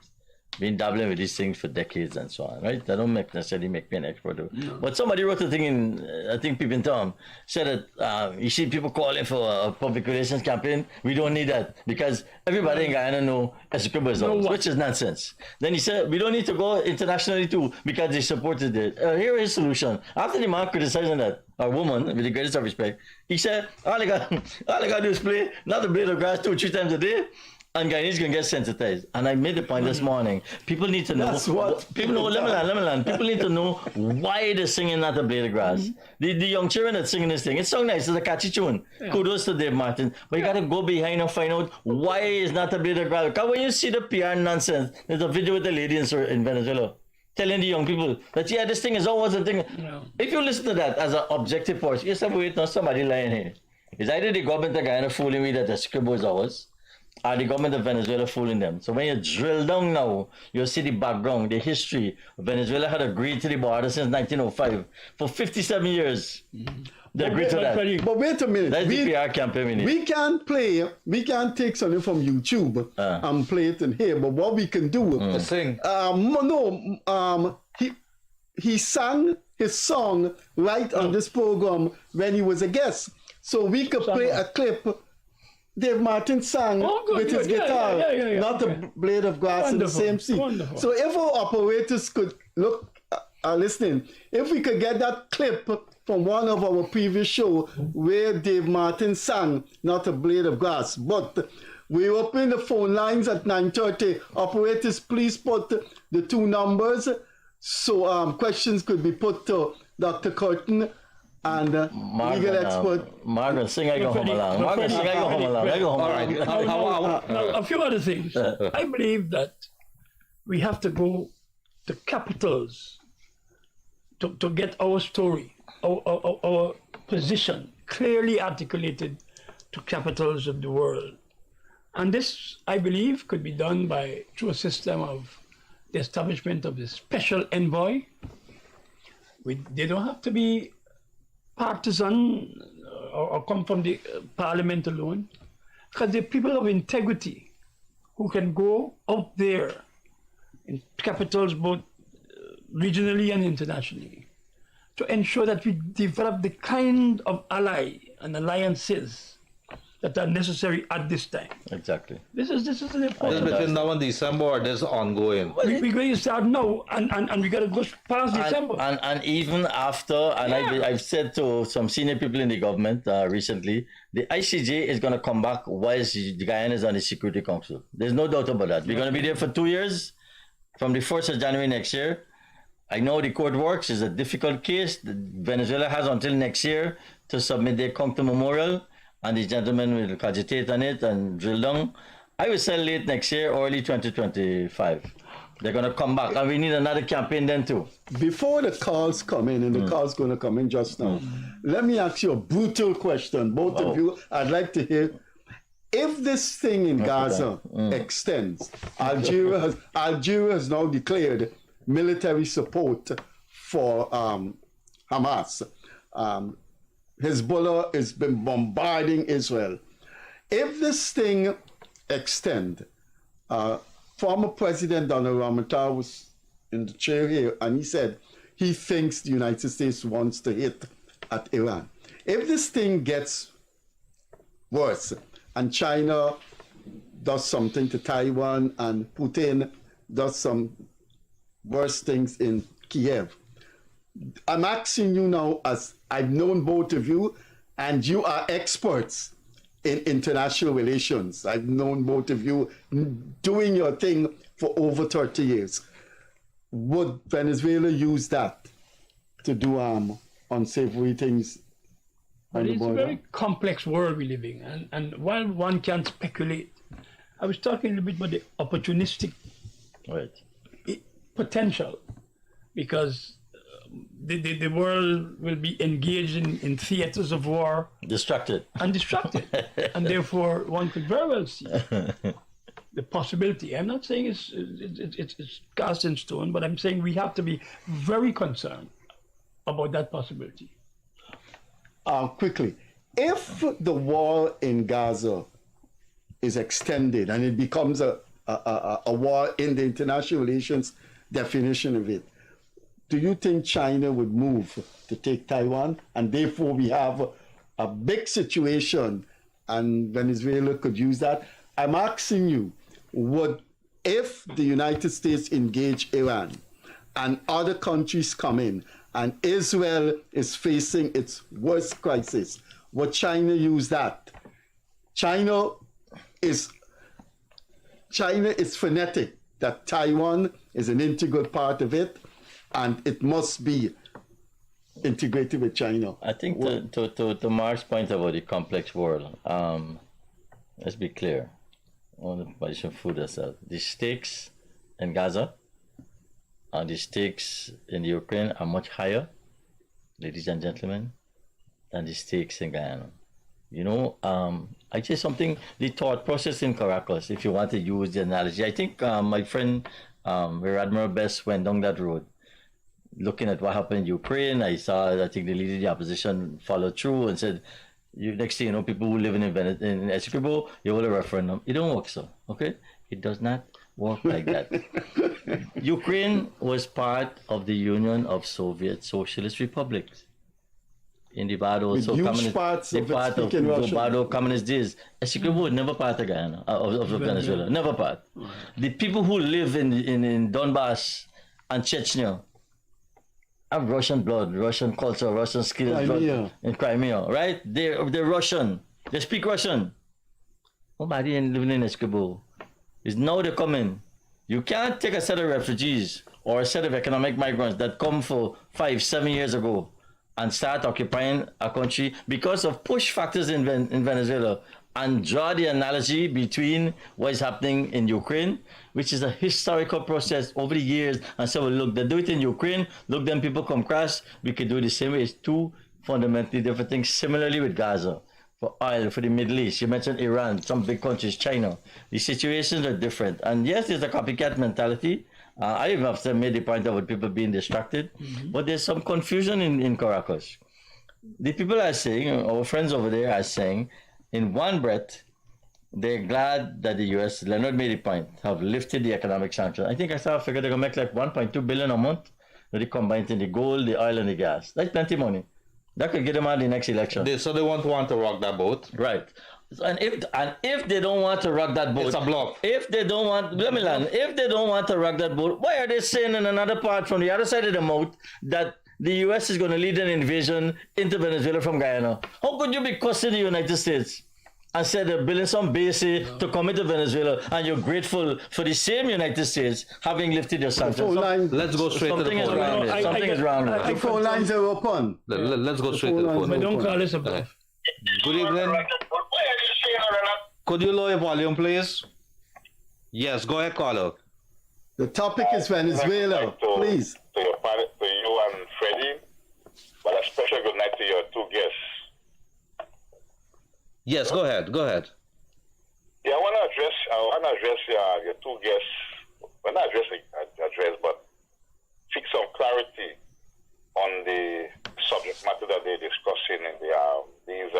Been dabbling with these things for decades and so on, right? That don't necessarily make me an expert. No. But somebody wrote a thing in, I think Pippin Tom, said that you see people calling for a public relations campaign. We don't need that because everybody in Guyana know Escribo is ours, which is nonsense. Then he said, we don't need to go internationally too because they supported it. Here is his solution. After the man criticizing that, a woman, with the greatest of respect, he said, all I got to do is play, not a blade of grass 2 or 3 times a day, and Guyanese can get sensitized. And I made the point this morning. People need to know.
That's what
people know. Let me land. People need to know why they're singing not a blade of grass. The young children that's singing this thing, it's so nice. It's a catchy tune. Yeah. Kudos to Dave Martin. But you got to go behind and find out why it's not a blade of grass. Because when you see the PR nonsense, there's a video with the lady in Venezuela telling the young people that, yeah, this thing is always a thing. No. If you listen to that as an objective force, you say, wait, no, somebody lying here. It's either the government of Guyana fooling me that the scribble is ours, or the government of Venezuela fooling them. So when you drill down now, you'll see the background, the history. Venezuela had agreed to the border since 1905. For 57 years, they agreed to that.
But wait a minute.
That's the PR campaign.
We can't take something from YouTube and play it in here. But what we can do...
Sing.
He sang his song right on this program when he was a guest. So we could play a clip... Dave Martin sang with his guitar, not a blade of grass in the same seat. Wonderful. So if our operators could listening, if we could get that clip from one of our previous shows where Dave Martin sang, not a blade of grass, but we open the phone lines at 9:30. Operators, please put the 2 numbers so questions could be put to Dr. Kirton and legal expert.
Margaret, sing I go home along. Margaret, sing I go home along. I go home along.
Now, a few other things. I believe that we have to go to capitals to get our story, our position clearly articulated to capitals of the world. And this, I believe, could be done through a system of the establishment of the special envoy. They don't have to be partisan or come from the parliament alone, because they're people of integrity who can go out there in capitals both regionally and internationally to ensure that we develop the kind of ally and alliances that are necessary at this time.
Exactly.
This is an important.
This between now and December, or this is ongoing?
We're going to start now, and we got to go past December.
And even after, and I've said to some senior people in the government recently, the ICJ is going to come back whilst the Guyana is on the Security Council. There's no doubt about that. We're going to be there for 2 years, from the 1st of January next year. I know the court works. It's a difficult case. Venezuela has until next year to submit their counter memorial, and the gentlemen will cogitate on it and drill down. I would say late next year, early 2025. They're going to come back, and we need another campaign then too.
Before the calls come in, and the calls going to come in just now, let me ask you a brutal question. Both of you, I'd like to hear. if this thing in Gaza extends, Algeria has now declared military support for Hamas. Hezbollah has been bombarding Israel. If this thing extends, former President Donald Ramotar was in the chair here, and he said he thinks the United States wants to hit at Iran. If this thing gets worse, and China does something to Taiwan, and Putin does some worse things in Kiev, I'm asking you now, as I've known both of you, and you are experts in international relations. I've known both of you doing your thing for over 30 years. Would Venezuela use that to do unsavory things?
But it's a very complex world we live in, and while one can speculate, I was talking a little bit about the opportunistic potential, because the world will be engaged in theaters of war.
Distracted.
And distracted. And therefore, one could very well see the possibility. I'm not saying it's cast in stone, but I'm saying we have to be very concerned about that possibility.
Quickly, if the war in Gaza is extended and it becomes a war in the international relations definition of it, do you think China would move to take Taiwan, and therefore we have a big situation and Venezuela could use that? I'm asking you, if the United States engage Iran and other countries come in and Israel is facing its worst crisis, would China use that? China is fanatic that Taiwan is an integral part of it, and it must be integrated with China.
I think to Mark's point about the complex world, let's be clear on the position food herself. The stakes in Gaza and the stakes in Ukraine are much higher, ladies and gentlemen, than the stakes in Guyana. You know, I say something, the thought process in Caracas, if you want to use the analogy. I think my friend Rear Admiral Best went down that road, looking at what happened in Ukraine. I think the leader of the opposition followed through and said, next thing you know, people who live in Essequibo, you hold a referendum. It don't work so, okay? It does not work like that. Ukraine was part of the Union of Soviet Socialist Republics. In the bad also communist days. Essequibo was never part of Guyana, of Venezuela, never part. The people who live in Donbass and Chechnya have Russian blood, Russian culture, Russian skills in Crimea, right? They're Russian. They speak Russian. Nobody living in Essequibo. Is now they coming. You can't take a set of refugees or a set of economic migrants that come for 5-7 years ago and start occupying a country because of push factors in Venezuela, and draw the analogy between what is happening in Ukraine, which is a historical process over the years, and say, well, look, they do it in Ukraine, look, then people come crash, we can do it the same way. It's two fundamentally different things. Similarly with Gaza, for oil, for the Middle East, you mentioned Iran, some big countries, China. The situations are different. And yes, there's a copycat mentality. I even have made the point about people being distracted, but there's some confusion in Caracas. The people are saying, our friends over there are saying, in one breath, they're glad that the U.S., Leonard made a point, have lifted the economic sanctions. I think I saw a figure they're going to make like $1.2 billion a month, when they combine in the gold, the oil, and the gas. That's plenty of money. That could get them out of the next election.
So they want to rock that boat?
Right. And if they don't want to rock that boat,
it's a bluff.
If they don't want, let me land. If they don't want to rock that boat, why are they saying in another part from the other side of the mouth that the U.S. is going to lead an invasion into Venezuela from Guyana? How could you be cussing the United States and said they're building some base to come into Venezuela, and you're grateful for the same United States having lifted your sanctions?
Let's go straight to the phone line.
Something is wrong.
The phone lines are open.
Let's go straight to the phone line.
Don't call this a bluff.
Good evening. Could you lower your volume, please? Yes, go ahead, caller.
The topic is Venezuela, please.
To you and Freddie, but a special good night to your two guests.
Yes, go ahead.
address your two guests. Well, not address, but seek some clarity on the subject matter that they're discussing in these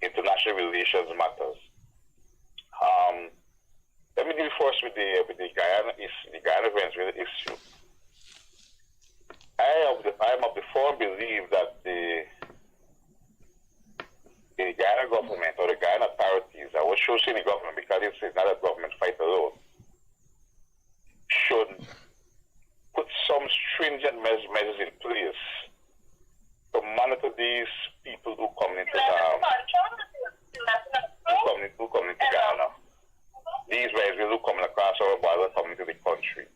international relations matters. Let me deal first with the Guyana-Venezuela issue. I am of the firm belief that the Guyana government or the Guyana authorities, I was choosing the government because it's not a government fight alone, should put some stringent measures in place to monitor these people who come into Ghana. These Venezuelans who coming across our border coming to the country.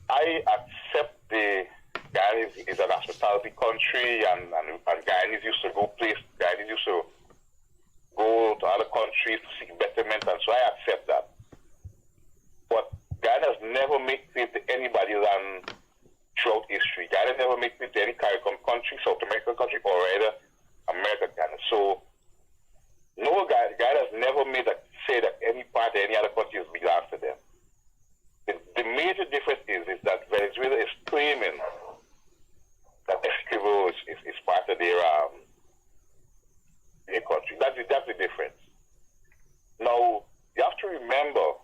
I accept the Ghana is an hospitality country, and Guyanese used to Guyanese used to go to other countries to seek betterment, and so I accept that. But Ghana has never made peace to anybody land throughout history. Ghana never made peace to any Caribbean country, South American country, or either American Ghana. So no, Ghana has never made say that any part of any other country belongs to them. The major difference is that Venezuela is claiming that Esquivel is part of their country. That's the difference. Now, you have to remember,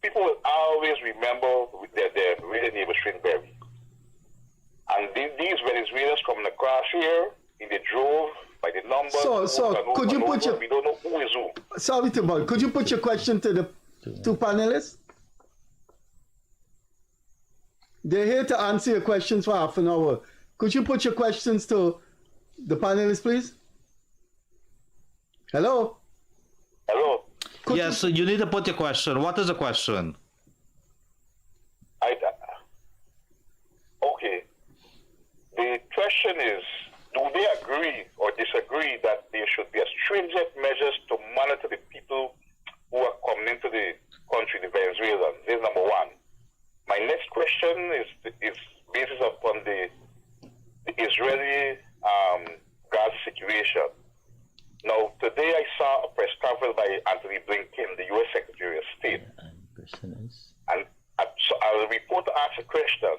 people will always remember their real neighbor Stringberry. And these Venezuelans coming across here, in the drove, by the numbers,
so could you put your...
we don't know who is who.
Sorry to bother. Could you put your question to the two panelists? They're here to answer your questions for half an hour. Could you put your questions to the panelists, please? Hello?
Hello?
Yes, so you need to put your question. What is the question?
Okay. The question is, do they agree or disagree that there should be a stringent measures to monitor the people who are coming into the country, the Venezuelans? This is number one. My next question is based upon the Israeli Gaza situation. Now, today I saw a press conference by Anthony Blinken, the U.S. Secretary of State. And so a reporter asked a question: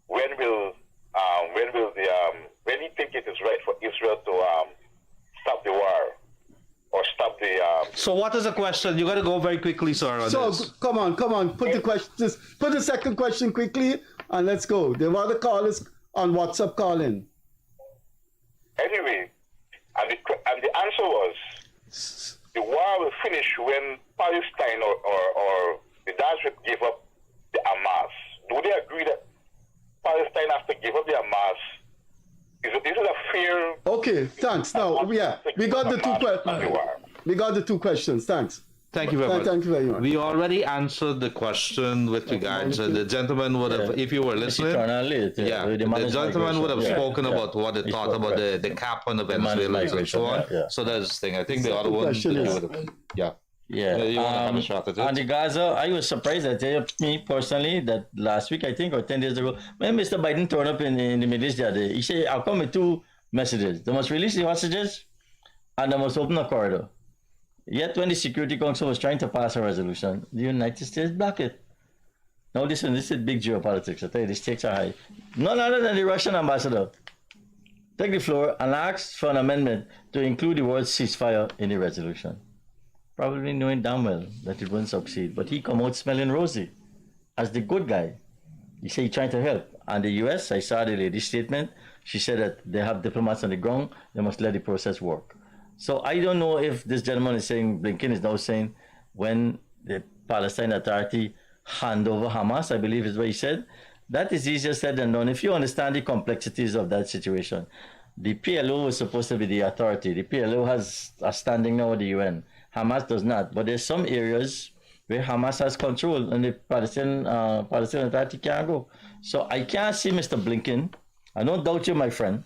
when do you think it is right for Israel to stop the war or stop the?
So what is the question? You got to go very quickly, sir.
So come on. Put the question. Put the second question quickly, and let's go. There were other callers on WhatsApp calling.
Anyway, and the answer was the war will finish when Palestine or the Gaza give up the Hamas. Do they agree that Palestine has to give up the Hamas? Is it a fair?
Okay, thanks. Now, we got the two questions. We got the two questions. Thanks.
Thank you very much.
Thank you very much.
We already answered the question with regards. The gentleman would have, if you were listening, the gentleman would have spoken about what they thought about the cap on the Venezuelans and so on. So that's the thing. I think the other one, you want to have a shot at it?
On the Gaza, I was surprised that me personally that last week, I think, or 10 days ago, when Mr. Biden turned up in the Middle East the other day, he said, I'll come with two messages. They must release the hostages and they must open a corridor. Yet when the Security Council was trying to pass a resolution, the United States blocked it. Now this is big geopolitics. I tell you, the stakes are high. None other than the Russian ambassador take the floor and ask for an amendment to include the word ceasefire in the resolution. Probably knowing damn well that it won't succeed. But he come out smelling rosy as the good guy. He said he's trying to help. And the US, I saw the lady's statement. She said that they have diplomats on the ground. They must let the process work. So I don't know if this gentleman is saying, Blinken is now saying, when the Palestine Authority hand over Hamas, I believe is what he said, that is easier said than done. If you understand the complexities of that situation, the PLO is supposed to be the authority. The PLO has a standing now with the UN. Hamas does not. But there's some areas where Hamas has control and the Palestinian Authority can't go. So I can't see Mr. Blinken. I don't doubt you, my friend.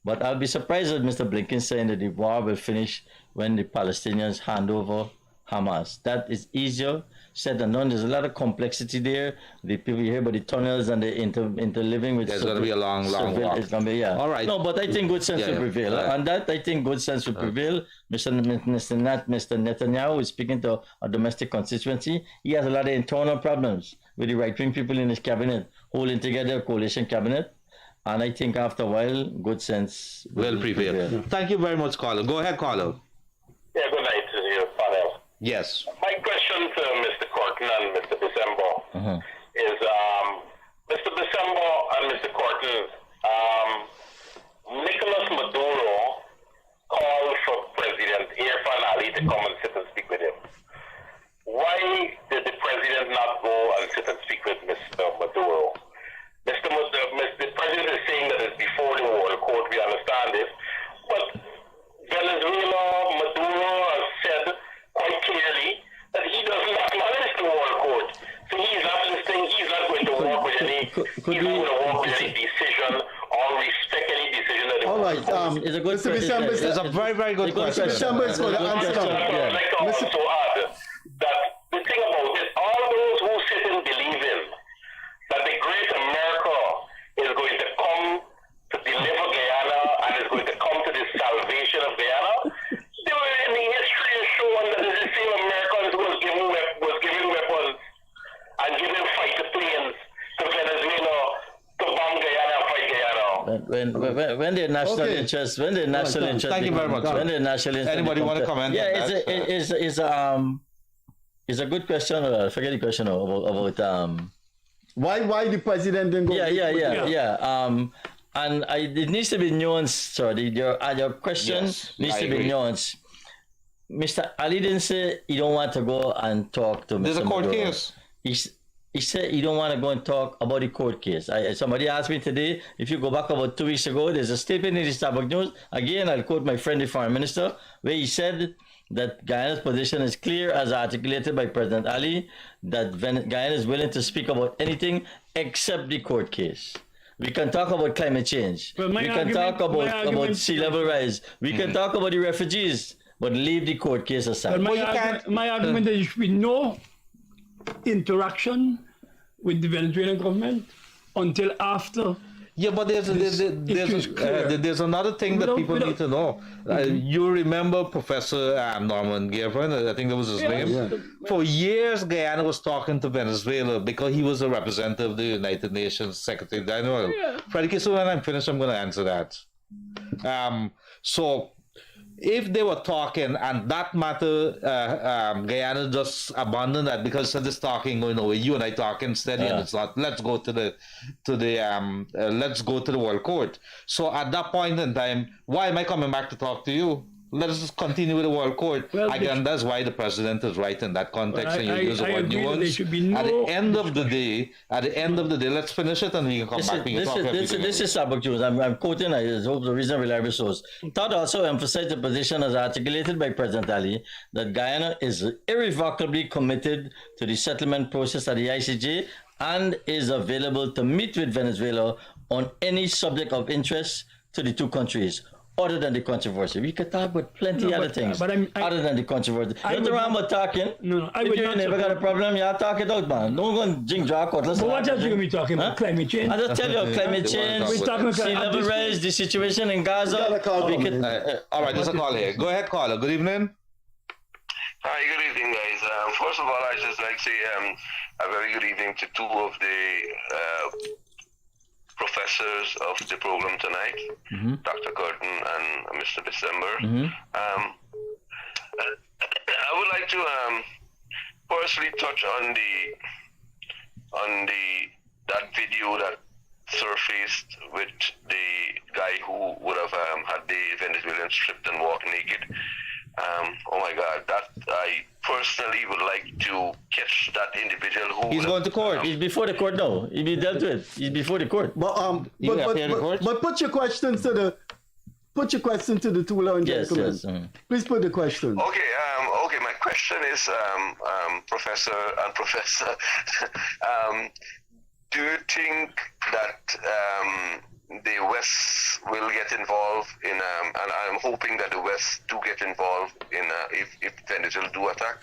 But I'll be surprised at Mr. Blinken saying that the war will finish when the Palestinians hand over Hamas. That is easier said than done. There's a lot of complexity there. The people you hear about the tunnels and the interliving with.
There's going to be a long walk.
It's gonna be, yeah.
All right.
No, but I think good sense will prevail.
Right.
On that, I think good sense will prevail. Mr. Netanyahu is speaking to a domestic constituency. He has a lot of internal problems with the right-wing people in his cabinet, holding together a coalition cabinet. And I think after a while, good sense
will prevail. Thank you very much, Carlo. Go ahead, Carlo.
Yeah, good night to you, panel.
Yes.
My question to Mr. Kirton and Mr. Bissember is, Mr. Bissember and Mr. Kirton, Nicolas Maduro called for President Irfan Ali to come and sit and speak with him. Why did the president not go and sit and speak with Mr. Maduro? The president is saying that it's before the World Court, we understand this, but Venezuela, Maduro has said quite clearly that he does not acknowledge the World Court. So he's not listening, he's not going to walk with any decision or respect any decision that the
All right,
it's a good
Mr. Bissember,
it's a very, very good question.
Bissember is for the answer.
I'd like to also add that the thing about it, all those who sit and believe in that the great America is going to come to deliver Guyana and is going to come to the salvation of Guyana, they were in the history is showing that it's the same Americans who was giving weapons and giving fighter planes to Venezuela to bomb Guyana and fight Guyana.
When the national interest,
Thank you very much.
When the national interest,
anybody want to comment?
Yeah, it's a good question. Forget the question about
why the president didn't go?
Yeah. And it needs to be nuanced. Sorry, your question needs to be nuanced. Mr. Ali didn't say he don't want to go and talk to Mr.
There's a court
Maduro.
case.
He said he don't want to go and talk about the court case. Somebody asked me today, if you go back about 2 weeks ago, there's a statement in the Starbucks News. Again, I'll quote my friend, the foreign minister, where he said that Guyana's position is clear as articulated by President Ali, that Guyana is willing to speak about anything except the court case. We can talk about climate change. We can talk about sea level rise. We can talk about the refugees, but leave the court case aside.
My argument is there should be no interaction with the Venezuelan government until after.
Yeah, but there's another thing that people need to know. You remember Professor Norman Gavin, I think that was his name? Yeah. For years, Guyana was talking to Venezuela because he was a representative of the United Nations Secretary General. Yeah. Freddie Kissoon, when I'm finished, I'm going to answer that. So, if they were talking and that matter, Guyana just abandoned that because of this talking going away. You and I talking steady, and it's not. Let's go to the World Court. So at that point in time, why am I coming back to talk to you? Let us just continue with the World Court. Well, again, that's why the president is right in that context, and you use the word nuance. At the end of the day, let's finish it and we can come back.
This is Starbucks News. I'm quoting, I hope the reason reliable source. Todd also emphasized the position as articulated by President Ali that Guyana is irrevocably committed to the settlement process at the ICJ and is available to meet with Venezuela on any subject of interest to the two countries. Other than the controversy, we could talk about plenty other things. Other than the controversy, nothing wrong with talking. If you never got a problem, you talk it out, man. Don't go and drink drunk. But
what else are you gonna be talking about? Climate change.
I just tell you, climate change, sea level rise, the situation in Gaza.
All right, there's a call here. Go ahead, caller. Good evening.
Hi, good evening, guys. First of all, I just like to say a very good evening to two of the professors of the program tonight, Dr. Kirton and Mr. Bissember. I would like to personally touch on that video that surfaced with the guy who would have had the Venezuelan stripped and walk naked. Oh my God, that I personally would like to catch that individual who...
He's going to court. He's before the court now. He'll be dealt with. He's before the court.
But put your questions to the two lone gentlemen.
Yes.
Please put the question.
Okay. My question is, Professor, do you think that the West will get involved in, and I'm hoping that the West do get involved in if Venezuela do attack?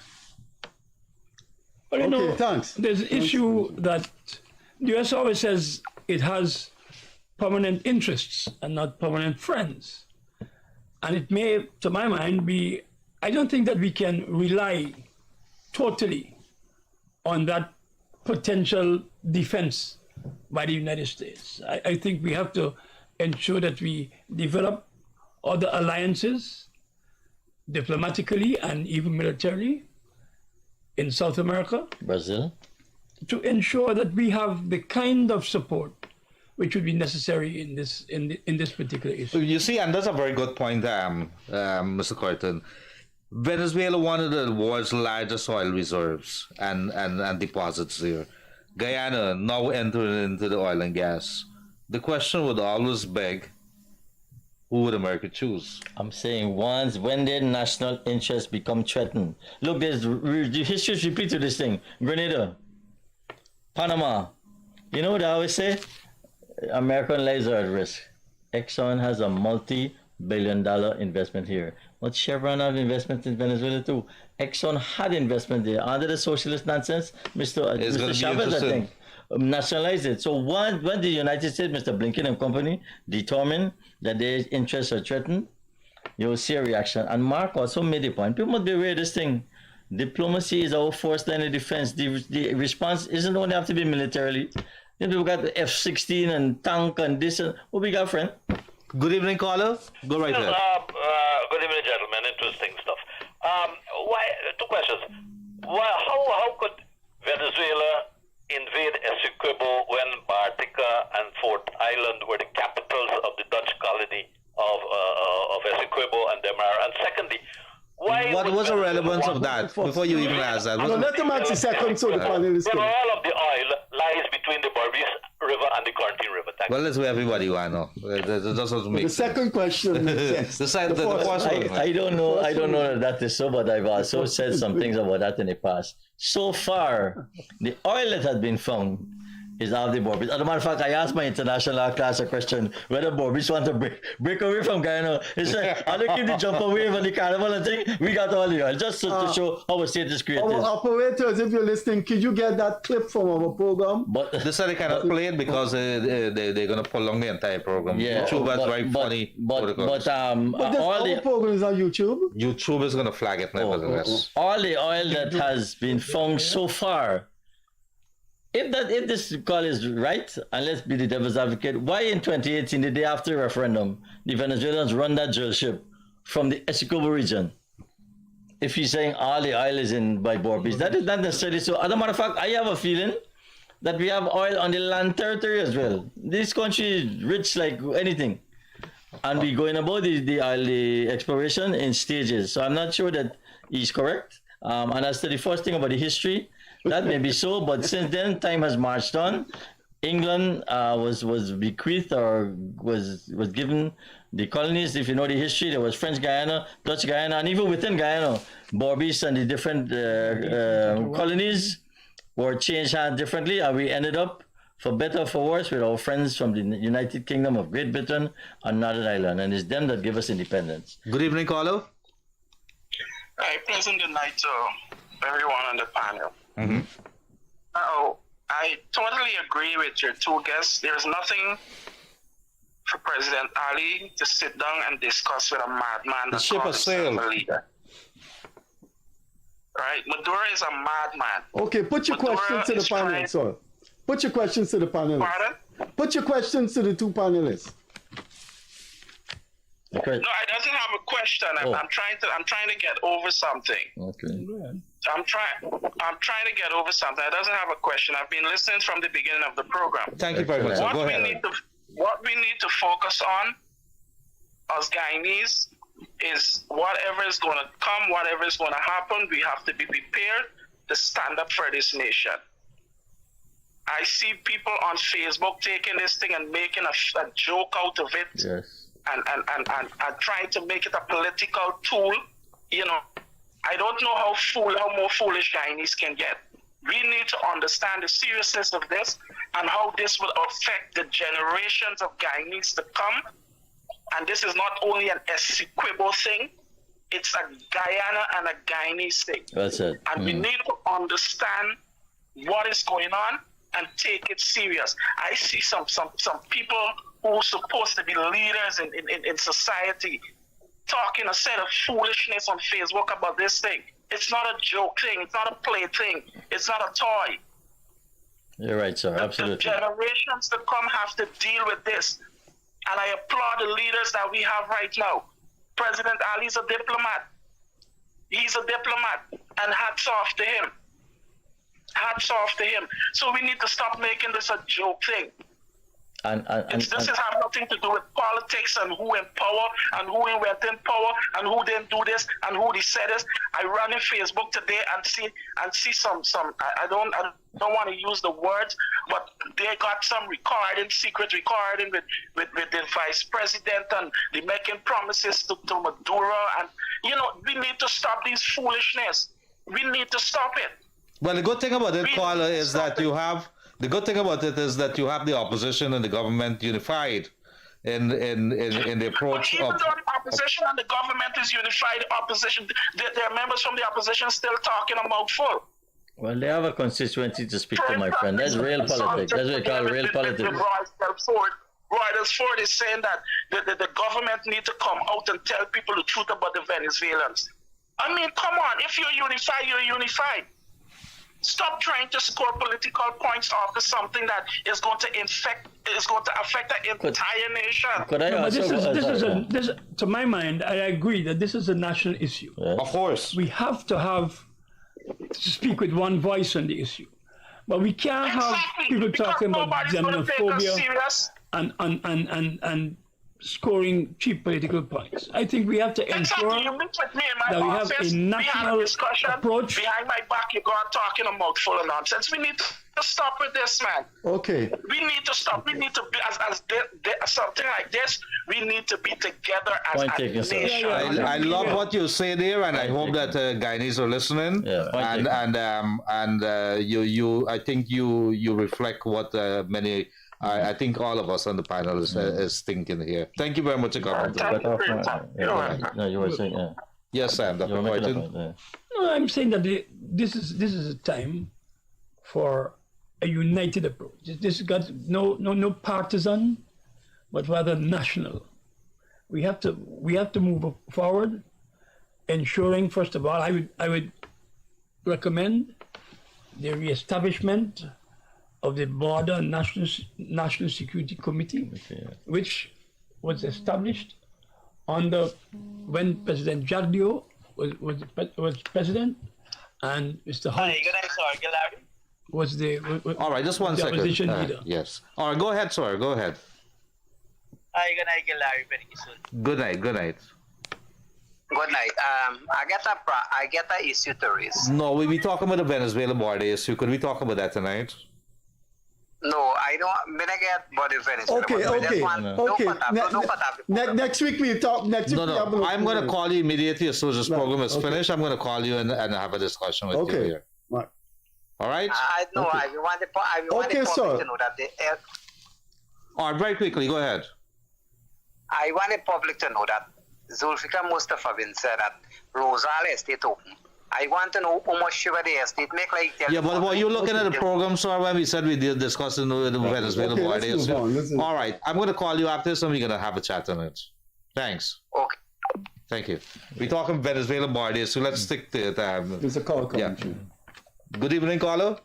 Well, you know,
thanks.
there's an issue that the US always says it has permanent interests and not permanent friends. And it may, to my mind, be, I don't think that we can rely totally on that potential defense by the United States. I think we have to ensure that we develop other alliances diplomatically and even militarily in South America.
Brazil.
To ensure that we have the kind of support which would be necessary in this particular issue.
You see, and that's a very good point, Mr. Kirton. Venezuela, one of the world's largest oil reserves and deposits there. Guyana now entering into the oil and gas. The question would always beg, who would America choose?
I'm saying when their national interests become threatened. Look, the history is repeat to this thing. Grenada, Panama. You know what I always say? American lives are at risk. Exxon has a multi-billion-dollar investment here. But Chevron have investment in Venezuela too. Exxon had investment there. Under the socialist nonsense, Mr. Chavez, I think, nationalized it. So when the United States, Mr. Blinken and company, determine that their interests are threatened, you'll see a reaction. And Mark also made a point. People must be aware of this thing. Diplomacy is our first line of defense. The response isn't only have to be militarily. Then we've got the F-16 and tank and this. And what we got, friend?
Good evening, caller. Go right ahead.
Good evening, gentlemen. Interesting stuff. Two questions. How could Venezuela invade Essequibo when Bartica and Fort Island were the capitals of the Dutch colony of Essequibo and Demerara? And secondly, what
was the relevance of that? Before you even ask that.
Let him answer second so the panelists can.
All of the oil lies between the Berbice River and the Quarantine River.
Well, let's where everybody want to know. The
second question.
I don't know that is so, but I've also said some things about that in the past. So far, the oil that had been found is out of the Berbice. As a matter of fact, I asked my international class a question whether Berbice want to break away from Guyana. He said, I don't keep the jump away from the carnival and thing. We got all the oil, just to show how a state is created.
Our operators, if you're listening, could you get that clip from our program?
But this they cannot play it because they're going to prolong the entire program.
Yeah,
YouTube has very funny protocols.
But all the program is on YouTube.
YouTube is going to flag it nevertheless.
All the oil that has been found so far. If this call is right, and let's be the devil's advocate, why in 2018, the day after the referendum, the Venezuelans run that drill ship from the Essequibo region? If you're saying all the oil is in by Berbice, that is not necessarily so. As a matter of fact, I have a feeling that we have oil on the land territory as well. This country is rich like anything. And we're going about the exploration in stages. So I'm not sure that he's correct. And as to the first thing about the history, that may be so, but since then time has marched on. England was bequeathed or was given the colonies. If you know the history, there was French Guyana, Dutch Guyana, and even within Guyana, Berbice and the different colonies were changed hands differently, and we ended up, for better or for worse, with our friends from the United Kingdom of Great Britain and Northern Ireland, and it's them that give us independence.
Good evening, caller.
Hi, pleasant good night to everyone on the panel.
Mm-hmm.
Now, I totally agree with your two guests. There's nothing for President Ali to sit down and discuss with a madman.
The ship has sailed.
Right? Maduro is a madman.
Okay, put your questions to the panelists, sir. Put your questions to the panelists.
Pardon?
Put your questions to the two panelists.
Okay.
No, I doesn't have a question. I'm trying to get over something.
Okay.
I'm trying to get over something. I doesn't have a question. I've been listening from the beginning of the program.
Thank you very much. Go ahead.
What we need to focus on as Guyanese is whatever is going to come, whatever is going to happen, we have to be prepared to stand up for this nation. I see people on Facebook taking this thing and making a joke out of it.
Yes.
And trying to make it a political tool. You know, I don't know how more foolish Guyanese can get. We need to understand the seriousness of this and how this will affect the generations of Guyanese to come. And this is not only an Essequibo thing, it's a Guyana and a Guyanese thing.
That's it.
And we need to understand what is going on and take it serious. I see some people who are supposed to be leaders in society talking a set of foolishness on Facebook about this thing. It's not a joke thing. It's not a play thing. It's not a toy.
You're right, sir. Absolutely.
The generations to come have to deal with this. And I applaud the leaders that we have right now. President Ali's a diplomat. He's a diplomat. And hats off to him. Hats off to him. So we need to stop making this a joke thing. This has nothing to do with politics and who in power and who went in power and who didn't do this and who they said this. I ran in Facebook today and see some I don't want to use the words, but they got some secret recording with the vice president, and they making promises to Maduro, and we need to stop these foolishness. We need to stop it.
Well, the good thing about it, Carla, is that you have the opposition and the government unified in the approach.
But even though the opposition and the government is unified, there are members from the opposition still talking a mouthful.
Well, they have a constituency to speak to, my friend. That's real politics. That's what we call real politics.
Reuters Ford is saying that the government need to come out and tell people the truth about the Venezuelans. I mean, come on. If you're unified, you're unified. Stop trying to score political points off of something that is going to affect the entire nation.
To my mind, I agree that this is a national issue.
Of course.
We have to speak with one voice on the issue. But we can't have people talking about xenophobia and scoring cheap political points. I think we have to ensure that we have a national approach.
Behind my back, you're going talking a mouthful of nonsense. We need to stop with this, man.
Okay.
We need to stop. We need to be, something like this, we need to be together as a nation.
I love what you say there, and I hope that Guyanese are listening. I think you reflect what many. I think all of us on the panel is thinking here. Thank you very much, Governor.
No, you were saying, yeah.
Yes, Sam.
No, I'm saying that this is a time for a united approach. This got no partisan, but rather national. We have to move forward, ensuring, first of all, I would recommend the reestablishment of the Border and National Security Committee, which was established when President Gildarie was president, and Mr. Hunt was the
all right. Just one second.
Opposition leader.
Yes. All right. Go ahead, sir. Go ahead.
Hi, good night, Gildarie. Freddie Kissoon.
Good night. Good night.
Good night. I get a issue to raise.
No, we be talking about the Venezuela border issue. Could we talk about that tonight?
No, I don't. I'm gonna get body Venezuela.
Okay. Next week we talk. Next week.
No. I'm gonna call you immediately as soon as this program is finished. I'm gonna call you and have a discussion with you here.
Right.
All right.
I want the public to know that
all right. Very quickly. Go ahead.
I want the public to know that Zulfikar Mustafa bin said that Rosal estate open. I want to know how much sugar the estate make like.
Yeah, but were you looking at the program, sir, when we said we did discuss the Venezuela border issue? All right, I'm going to call you after this and we're going to have a chat on it. Thanks.
Okay.
Thank you. We're talking Venezuela border, so let's stick to it.
There's a call coming.
Yeah. Good evening, caller.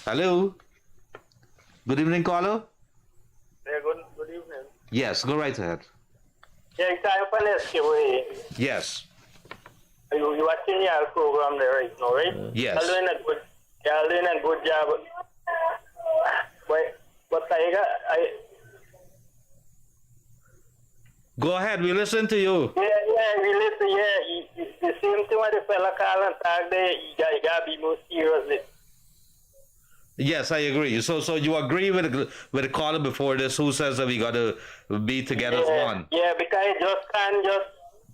Hello. Good evening, caller.
Yeah, good evening.
Yes, go right ahead.
Yeah, it's time for SQA.
Yes.
You watching your program there right now, right?
Yes.
You're doing a good job. But I
go ahead, we listen to you.
Yeah, we listen. Yeah, the same thing what the fella call and talk there. You gotta be more serious.
Yes, I agree. So you agree with the caller before this who says that we gotta be together as one?
Yeah, because you just can't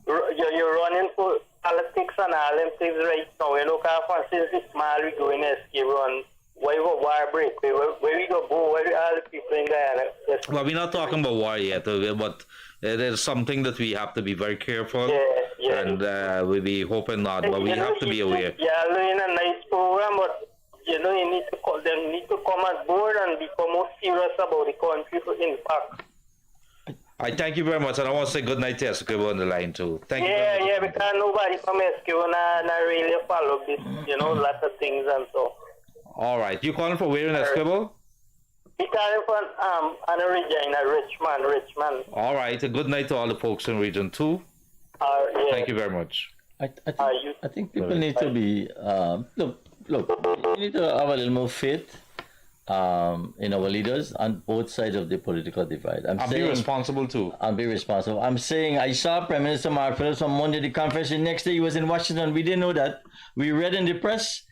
you're running for politics and all them things right now. You look at since the small we go in escape run. Where we go war break? Where we go where all the people in Guyana?
Well, we're not talking about war yet, but it is something that we have to be very careful.
Yeah,
and we'll be hoping not, but we have to be aware.
Yeah, in a nice program, but you need to them need to come on board and become more serious about the country for impact.
I thank you very much, and I want to say good night to Escobar on the line too. Thank you.
Yeah, because nobody from Escobar not really follow this, lots of things and so.
All right, you calling for where in Escobar?
We calling from Anna Regina, Richmond.
All right, a good night to all the folks in Region 2.
Yeah.
Thank you very much.
I think people need to be look. We need to have a little more faith in our leaders on both sides of the political divide.
And be responsible too.
And be responsible. I'm saying I saw Prime Minister Mark Phillips on Monday the conference. The next day he was in Washington. We didn't know that. We read in the press.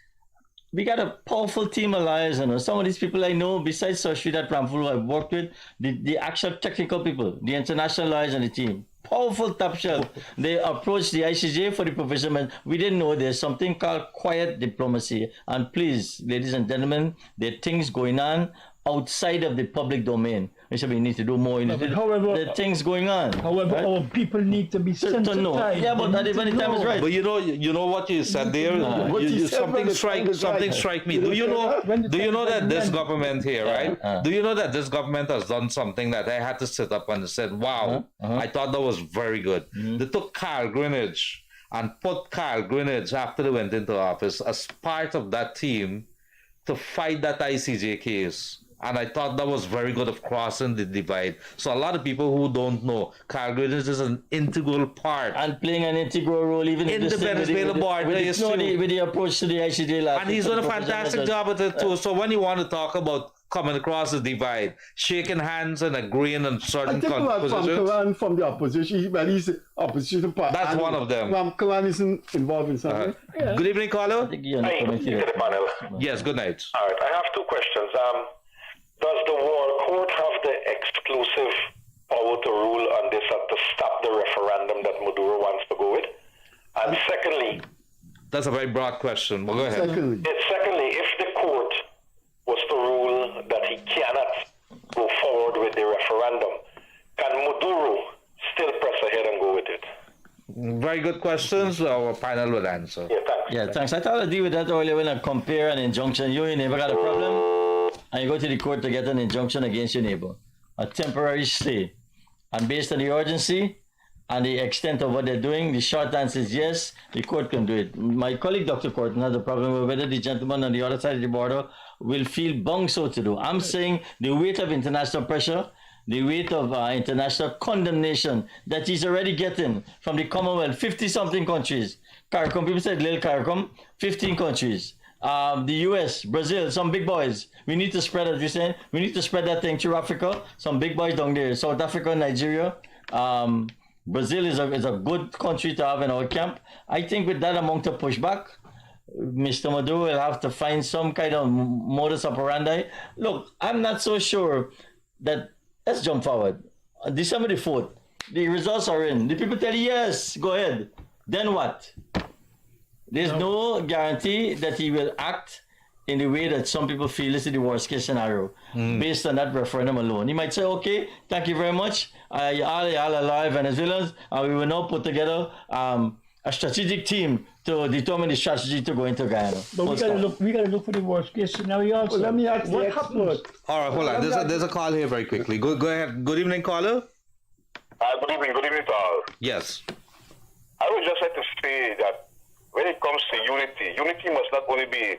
We got a powerful team of lawyers, Some of these people I know, besides Soshi that Ramful, who I've worked with, the actual technical people, the international lawyers on the team. Powerful top shelf. They approached the ICJ for the provision. We didn't know there's something called quiet diplomacy. And please, ladies and gentlemen, there are things going on outside of the public domain. We need to do more.
However,
there are things going on.
However,
right?
our people need to be sensitized.
Yeah, but at any time is right.
But you know what you said there. Something strike me. Do you know that this government here, right? Do you know that this government has done something that I had to sit up and said, wow, I thought that was very good. They took Carl Greenwich and put Carl Greenwich after they went into office as part of that team to fight that ICJ case. And I thought that was very good of crossing the divide. So a lot of people who don't know, Carl Greenwich is an integral part.
And playing an integral role even
in the Venezuelan border.
With the approach to the ICJ last.
And he's done a fantastic job at it too. So when you want to talk about coming across the divide, shaking hands and agreeing on certain
positions. From the opposition, well, he's opposition party.
That's one of them.
Karan isn't involved in something.
Good evening, caller.
Yes,
good night.
All right, I have two questions. Does the World Court have the exclusive power to rule on this and to stop the referendum that Maduro wants to go with? And secondly...
That's a very broad question. Well, go ahead.
Secondly, if the court was to rule that he cannot go forward with the referendum, can Maduro still press ahead and go with it?
Very good questions. Our panel will answer.
Yeah,
thanks. I thought I'd deal with that earlier when I compare an injunction. You never got a problem, and you go to the court to get an injunction against your neighbor, a temporary stay. And based on the urgency and the extent of what they're doing, the short answer is yes, the court can do it. My colleague, Dr. Corton, has a problem with whether the gentleman on the other side of the border will feel bound so to do. I'm saying the weight of international pressure, the weight of international condemnation that he's already getting from the Commonwealth, 50-something countries. CARICOM, people said little CARICOM, 15 countries. The US, Brazil, some big boys. We need to spread, as you're saying, we need to spread that thing through Africa. Some big boys down there. South Africa, Nigeria. Brazil is a good country to have in our camp. I think with that amount of pushback, Mr. Maduro will have to find some kind of modus operandi. Look, I'm not so sure that, let's jump forward. December the 4th, the results are in. The people tell you, yes, go ahead. Then what? There's no guarantee that he will act in the way that some people feel is the worst case scenario based on that referendum alone. He might say, okay, thank you very much. All alive Venezuelans, and we will now put together a strategic team to determine the strategy to go into Guyana.
But we gotta look for the worst case scenario also.
Well, let me ask
what happens.
All right, hold on. There's a call here very quickly. Go ahead. Good evening, caller.
Good evening to all.
Yes.
I would just like to say that when it comes to unity must not only be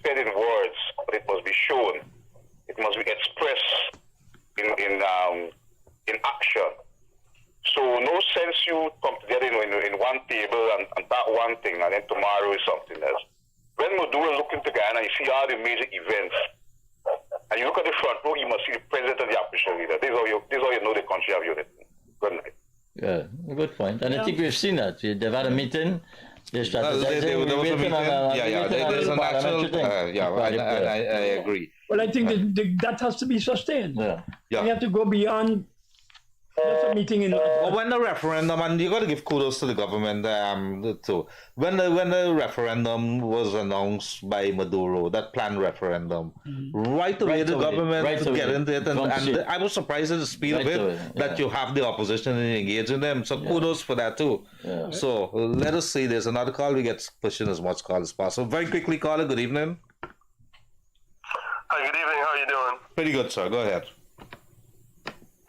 said in words, but it must be shown. It must be expressed in action. So no sense you come together in one table and that one thing, and then tomorrow is something else. When Maduro look into Guyana, you see all the major events, and you look at the front row, you must see the president and the opposition leader. This is how you know the country have unity. Good night.
Yeah, good point. And I think we've seen that. They've had a meeting. There's an actual.
I agree.
Well, I think that has to be sustained.
Yeah.
We have to go beyond That's a meeting in.
Well, when the referendum, and you got to give kudos to the government too. When the referendum was announced by Maduro, that planned referendum, right away the government get into it, and I was surprised at the speed of it that you have the opposition and engage in them. So kudos for that too.
Yeah.
So let us see. There's another call. We get pushing as much call as possible. Very quickly, caller. Good evening.
Hi, good evening. How are you doing?
Pretty good, sir. Go ahead.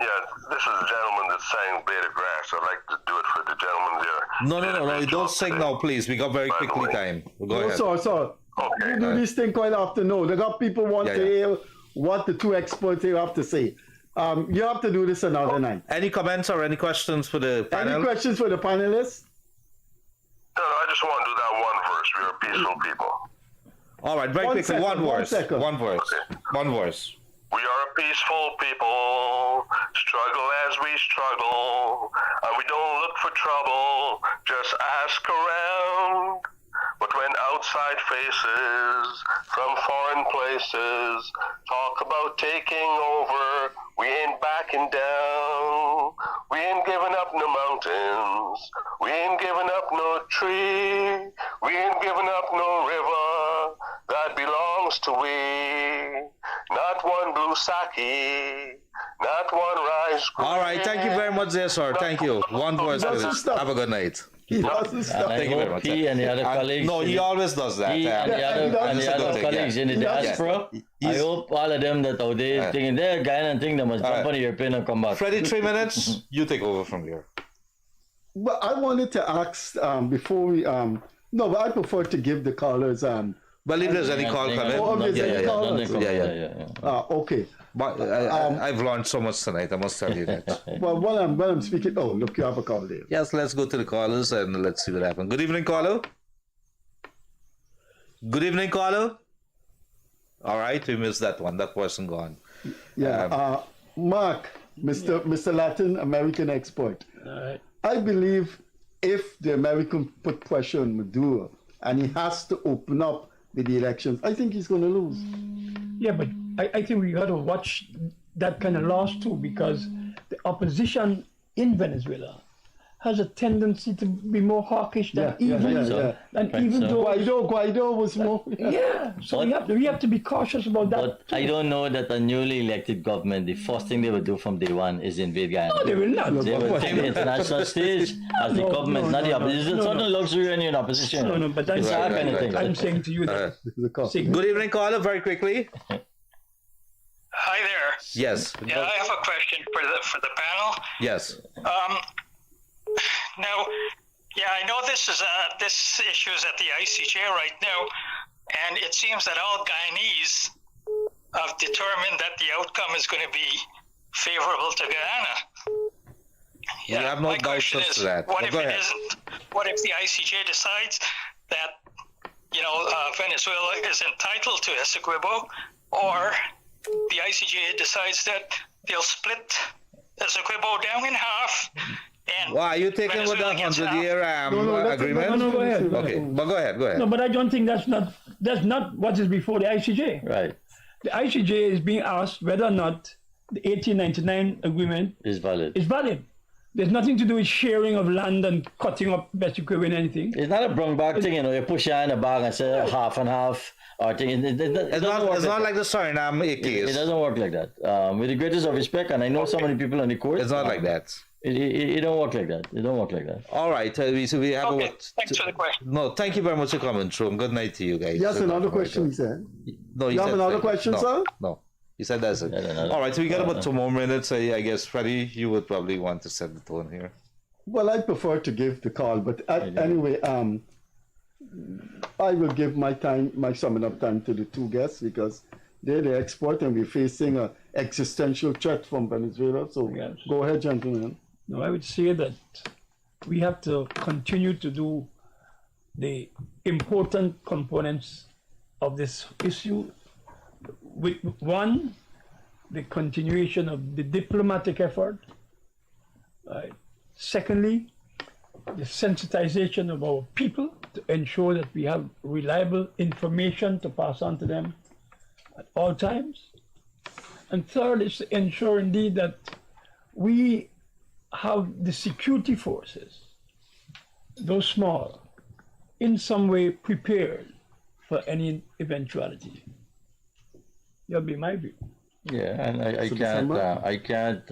Yeah, this is a gentleman that sang Blade of Grass. I'd like to do it for the gentleman there.
No. Don't sing now, please. We got very quickly time. Go ahead.
So, you do this thing quite often. No, they got people want to hear what the two experts here have to say. You have to do this another night.
Any comments or any questions for the panel?
Any questions for the panelists?
No, I just want to do that one verse. We are peaceful people.
All right, very quickly. One verse. One verse. One verse.
We are a peaceful people, struggle as we struggle, and we don't look for trouble, just ask around. But when outside faces from foreign places talk about taking over, we ain't backing down. We ain't giving up no mountains, we ain't giving up no tree, we ain't giving up no river that belongs to we. Not one blue sake, not one rice.
All right, thank you very much there, sir. Thank you. One verse, please. Have a good night.
He doesn't stop.
Thank you very much.
He and the other colleagues.
No, he always does that.
He and the other colleagues in the diaspora. I hope all of them that out there thinking they're Guyana thing, they must jump on the airplane and come back.
Freddie, 3 minutes. You take over from here.
Well, I wanted to ask before we no, but I prefer to give the callers
well, if there's any call coming,
okay.
But I've learned so much tonight. I must tell you that.
Well, while I'm speaking, oh look, you have a call there.
Yes, let's go to the callers and let's see what happens. Good evening, caller. Good evening, caller. All right, we missed that one. That person gone.
Yeah, Mark, Mr. Latin American expert.
All right.
I believe if the American put pressure on Maduro and he has to open up with the elections, I think he's going to lose.
Yeah, but I think we got to watch that kind of loss too, because the opposition in Venezuela has a tendency to be more hawkish than even though
Guaido was more.
Yeah, so we have to be cautious about that.
But I don't know that a newly elected government, the first thing they will do from day one is invade Guyana.
No, they will not.
They will take the international stage as the government, not the opposition. It's not a luxury in opposition.
No, but I'm saying to you that.
Good evening, caller. Very quickly.
Hi there.
Yes.
Yeah, I have a question for the panel.
Yes.
Now, I know this issue is at the ICJ right now, and it seems that all Guyanese have determined that the outcome is going to be favorable to Guyana.
Yeah, I have no doubts as to that.
What if it isn't? What if the ICJ decides that Venezuela is entitled to Essequibo, or the ICJ decides that they'll split Essequibo down in half?
Wow, you taking with the 100-year agreement?
No, go ahead.
Okay, but go ahead.
No, but I don't think that's not what is before the ICJ.
Right.
The ICJ is being asked whether or not the 1899 agreement
is valid.
There's nothing to do with sharing of land and cutting up Essequibo and anything.
It's not a brung back thing, you push your in a bag and say half and half. It's
not like the Suriname case.
It doesn't work like that. With the greatest of respect, and I know so many people on the court.
It's not like that.
It don't work like that. It don't work like that.
All right. So we have
thanks for the question.
No, thank you very much for coming through. Good night to you guys.
Yes, another question, he said.
No,
you have another question, sir?
No. He said that's it. All right. So we got about 2 more minutes. I guess, Freddie, you would probably want to set the tone here.
Well, I prefer to give the call, but anyway, I will give my summing up time to the two guests because they're the expert and we're facing an existential threat from Venezuela. So go ahead, gentlemen.
No, I would say that we have to continue to do the important components of this issue. With one, the continuation of the diplomatic effort. Secondly, the sensitization of our people to ensure that we have reliable information to pass on to them at all times. And third is to ensure indeed that we how the security forces, though small, in some way prepared for any eventuality. That'll be my view.
Yeah, and I can't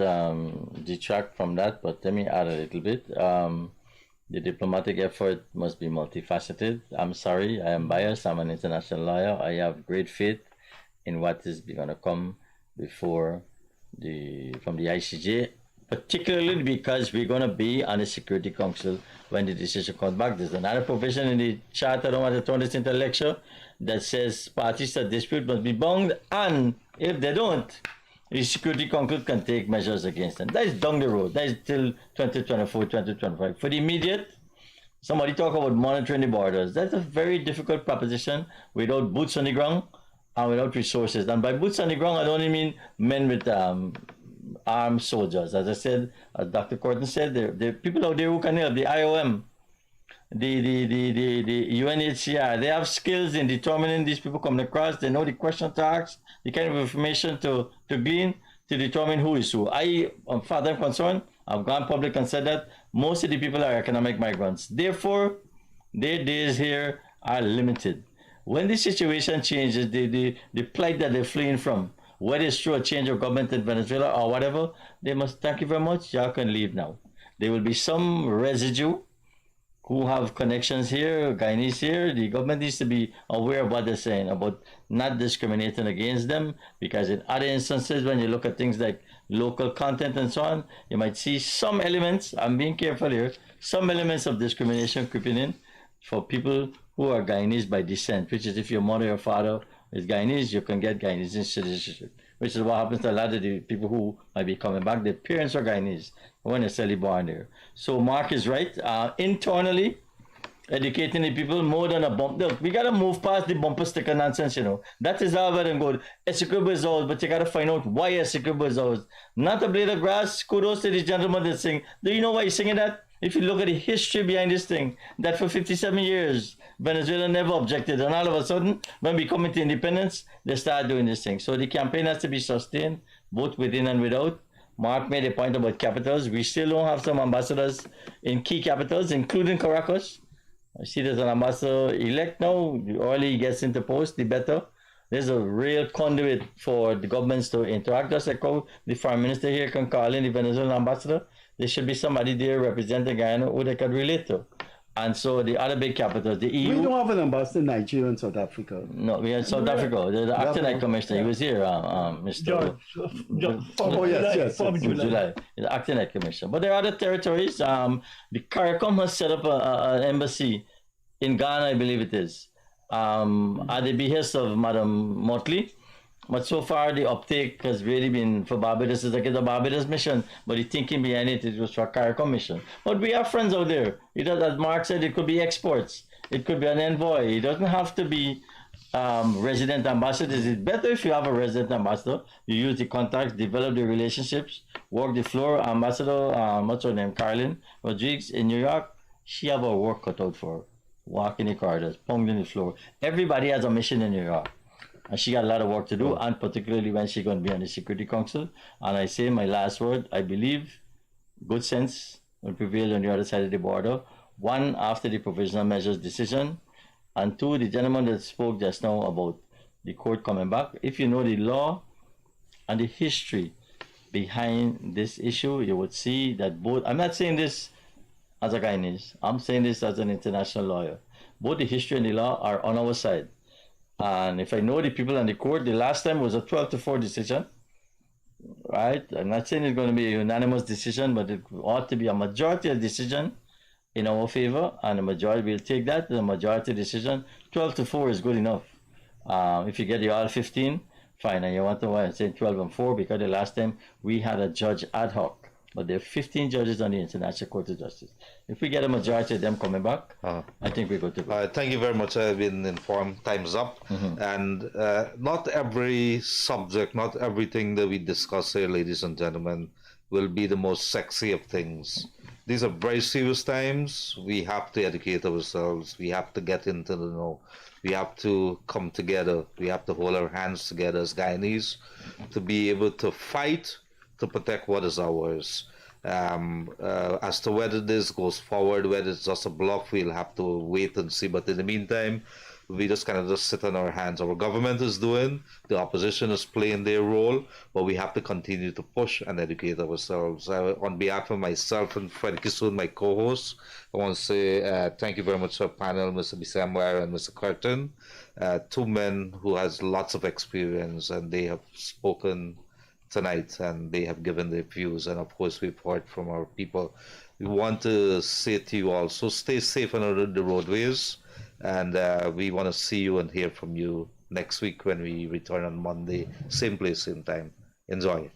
detract from that, but let me add a little bit. The diplomatic effort must be multifaceted. I'm sorry, I am biased. I'm an international lawyer. I have great faith in what is going to come from the ICJ, particularly because we're going to be on the Security Council when the decision comes back. There's another provision in the charter, I don't want to turn this into a lecture, that says parties to dispute must be bound, and if they don't, the Security Council can take measures against them. That is down the road. That is till 2024, 2025. For the immediate, somebody talk about monitoring the borders. That's a very difficult proposition without boots on the ground and without resources. And by boots on the ground, I don't even mean men with armed soldiers. As I said, as Dr. Kirton said, there are people out there who can help. The IOM, the UNHCR, they have skills in determining these people coming across. They know the question to ask, the kind of information to glean to determine who is who. As far as I'm concerned, I've gone public and said that most of the people are economic migrants. Therefore, their days here are limited. When the situation changes, the plight that they're fleeing from, whether it's through a change of government in Venezuela or whatever, they must thank you very much. Y'all can leave now. There will be some residue who have connections here, Guyanese here. The government needs to be aware of what they're saying about not discriminating against them, because in other instances, when you look at things like local content and so on, you might see some elements, I'm being careful here, some elements of discrimination creeping in for people who are Guyanese by descent, which is if your mother or father is Guyanese, you can get Guyanese citizenship, which is what happens to a lot of the people who might be coming back. Their parents are Guyanese, weren't necessarily born there. So Mark is right. Internally, educating the people more than a bump. Look, we got to move past the bumper sticker nonsense, you know. That is all well and good. Essequibo is ours, but you got to find out why Essequibo is ours. Not a blade of grass. Kudos to the gentleman that sing. Do you know why he's singing that? If you look at the history behind this thing, that for 57 years, Venezuela never objected. And all of a sudden, when we come into independence, they start doing this thing. So the campaign has to be sustained, both within and without. Mark made a point about capitals. We still don't have some ambassadors in key capitals, including Caracas. I see there's an ambassador-elect now. The earlier he gets into post, the better. There's a real conduit for the governments to interact. Just like how the foreign minister here can call in the Venezuelan ambassador. There should be somebody there representing Guyana who they can relate to. And so the other big capitals, the EU.
We don't have an ambassador in Nigeria and South Africa.
No, we have South Africa. The acting high commissioner, he was here, Mr. July. The acting high commissioner. But there are other territories. The CARICOM has set up an embassy in Ghana, I believe it is, at the behest of Madam Motley. But so far, the uptake has really been for Barbados. It's like a Barbados mission, but the thinking behind it was for a CARICOM mission. But we have friends out there. As Mark said, it could be exports. It could be an envoy. It doesn't have to be resident ambassadors. It's better if you have a resident ambassador. You use the contacts, develop the relationships, work the floor. Ambassador, what's her name, Carlin Rodriguez in New York, she have her work cut out for her. Walking the corridors, pounding the floor. Everybody has a mission in New York. And she got a lot of work to do, and particularly when she's going to be on the Security Council. And I say my last word, I believe good sense will prevail on the other side of the border. One, after the provisional measures decision. And two, the gentleman that spoke just now about the court coming back. If you know the law and the history behind this issue, you would see that both, I'm not saying this as a Guyanese, I'm saying this as an international lawyer. Both the history and the law are on our side. And if I know the people on the court, the last time was a 12-4 decision, right? I'm not saying it's going to be a unanimous decision, but it ought to be a majority decision in our favor, and the majority will take that. The majority decision, 12-4 is good enough. If you get the all 15, fine. And you want to say 12-4 because the last time we had a judge ad hoc. But there are 15 judges on the International Court of Justice. If we get a majority of them coming back, I think we're good to go.
Thank you very much. I've been informed. Time's up. And not every subject, not everything that we discuss here, ladies and gentlemen, will be the most sexy of things. These are very serious times. We have to educate ourselves. We have to get into the know. We have to come together. We have to hold our hands together as Guyanese to be able to fight to protect what is ours. As to whether this goes forward, whether it's just a bluff, we'll have to wait and see. But in the meantime, we just kind of just sit on our hands. Our government is doing, the opposition is playing their role, but we have to continue to push and educate ourselves. On behalf of myself and Freddie Kissoon, my co-host, I want to say thank you very much to our panel, Mr. Bissember and Mr. Kirton, two men who has lots of experience, and they have spoken tonight and they have given their views, and of course we've heard from our people. We want to say to you also, stay safe on the roadways, and we want to see you and hear from you next week when we return on Monday, same place, same time. Enjoy.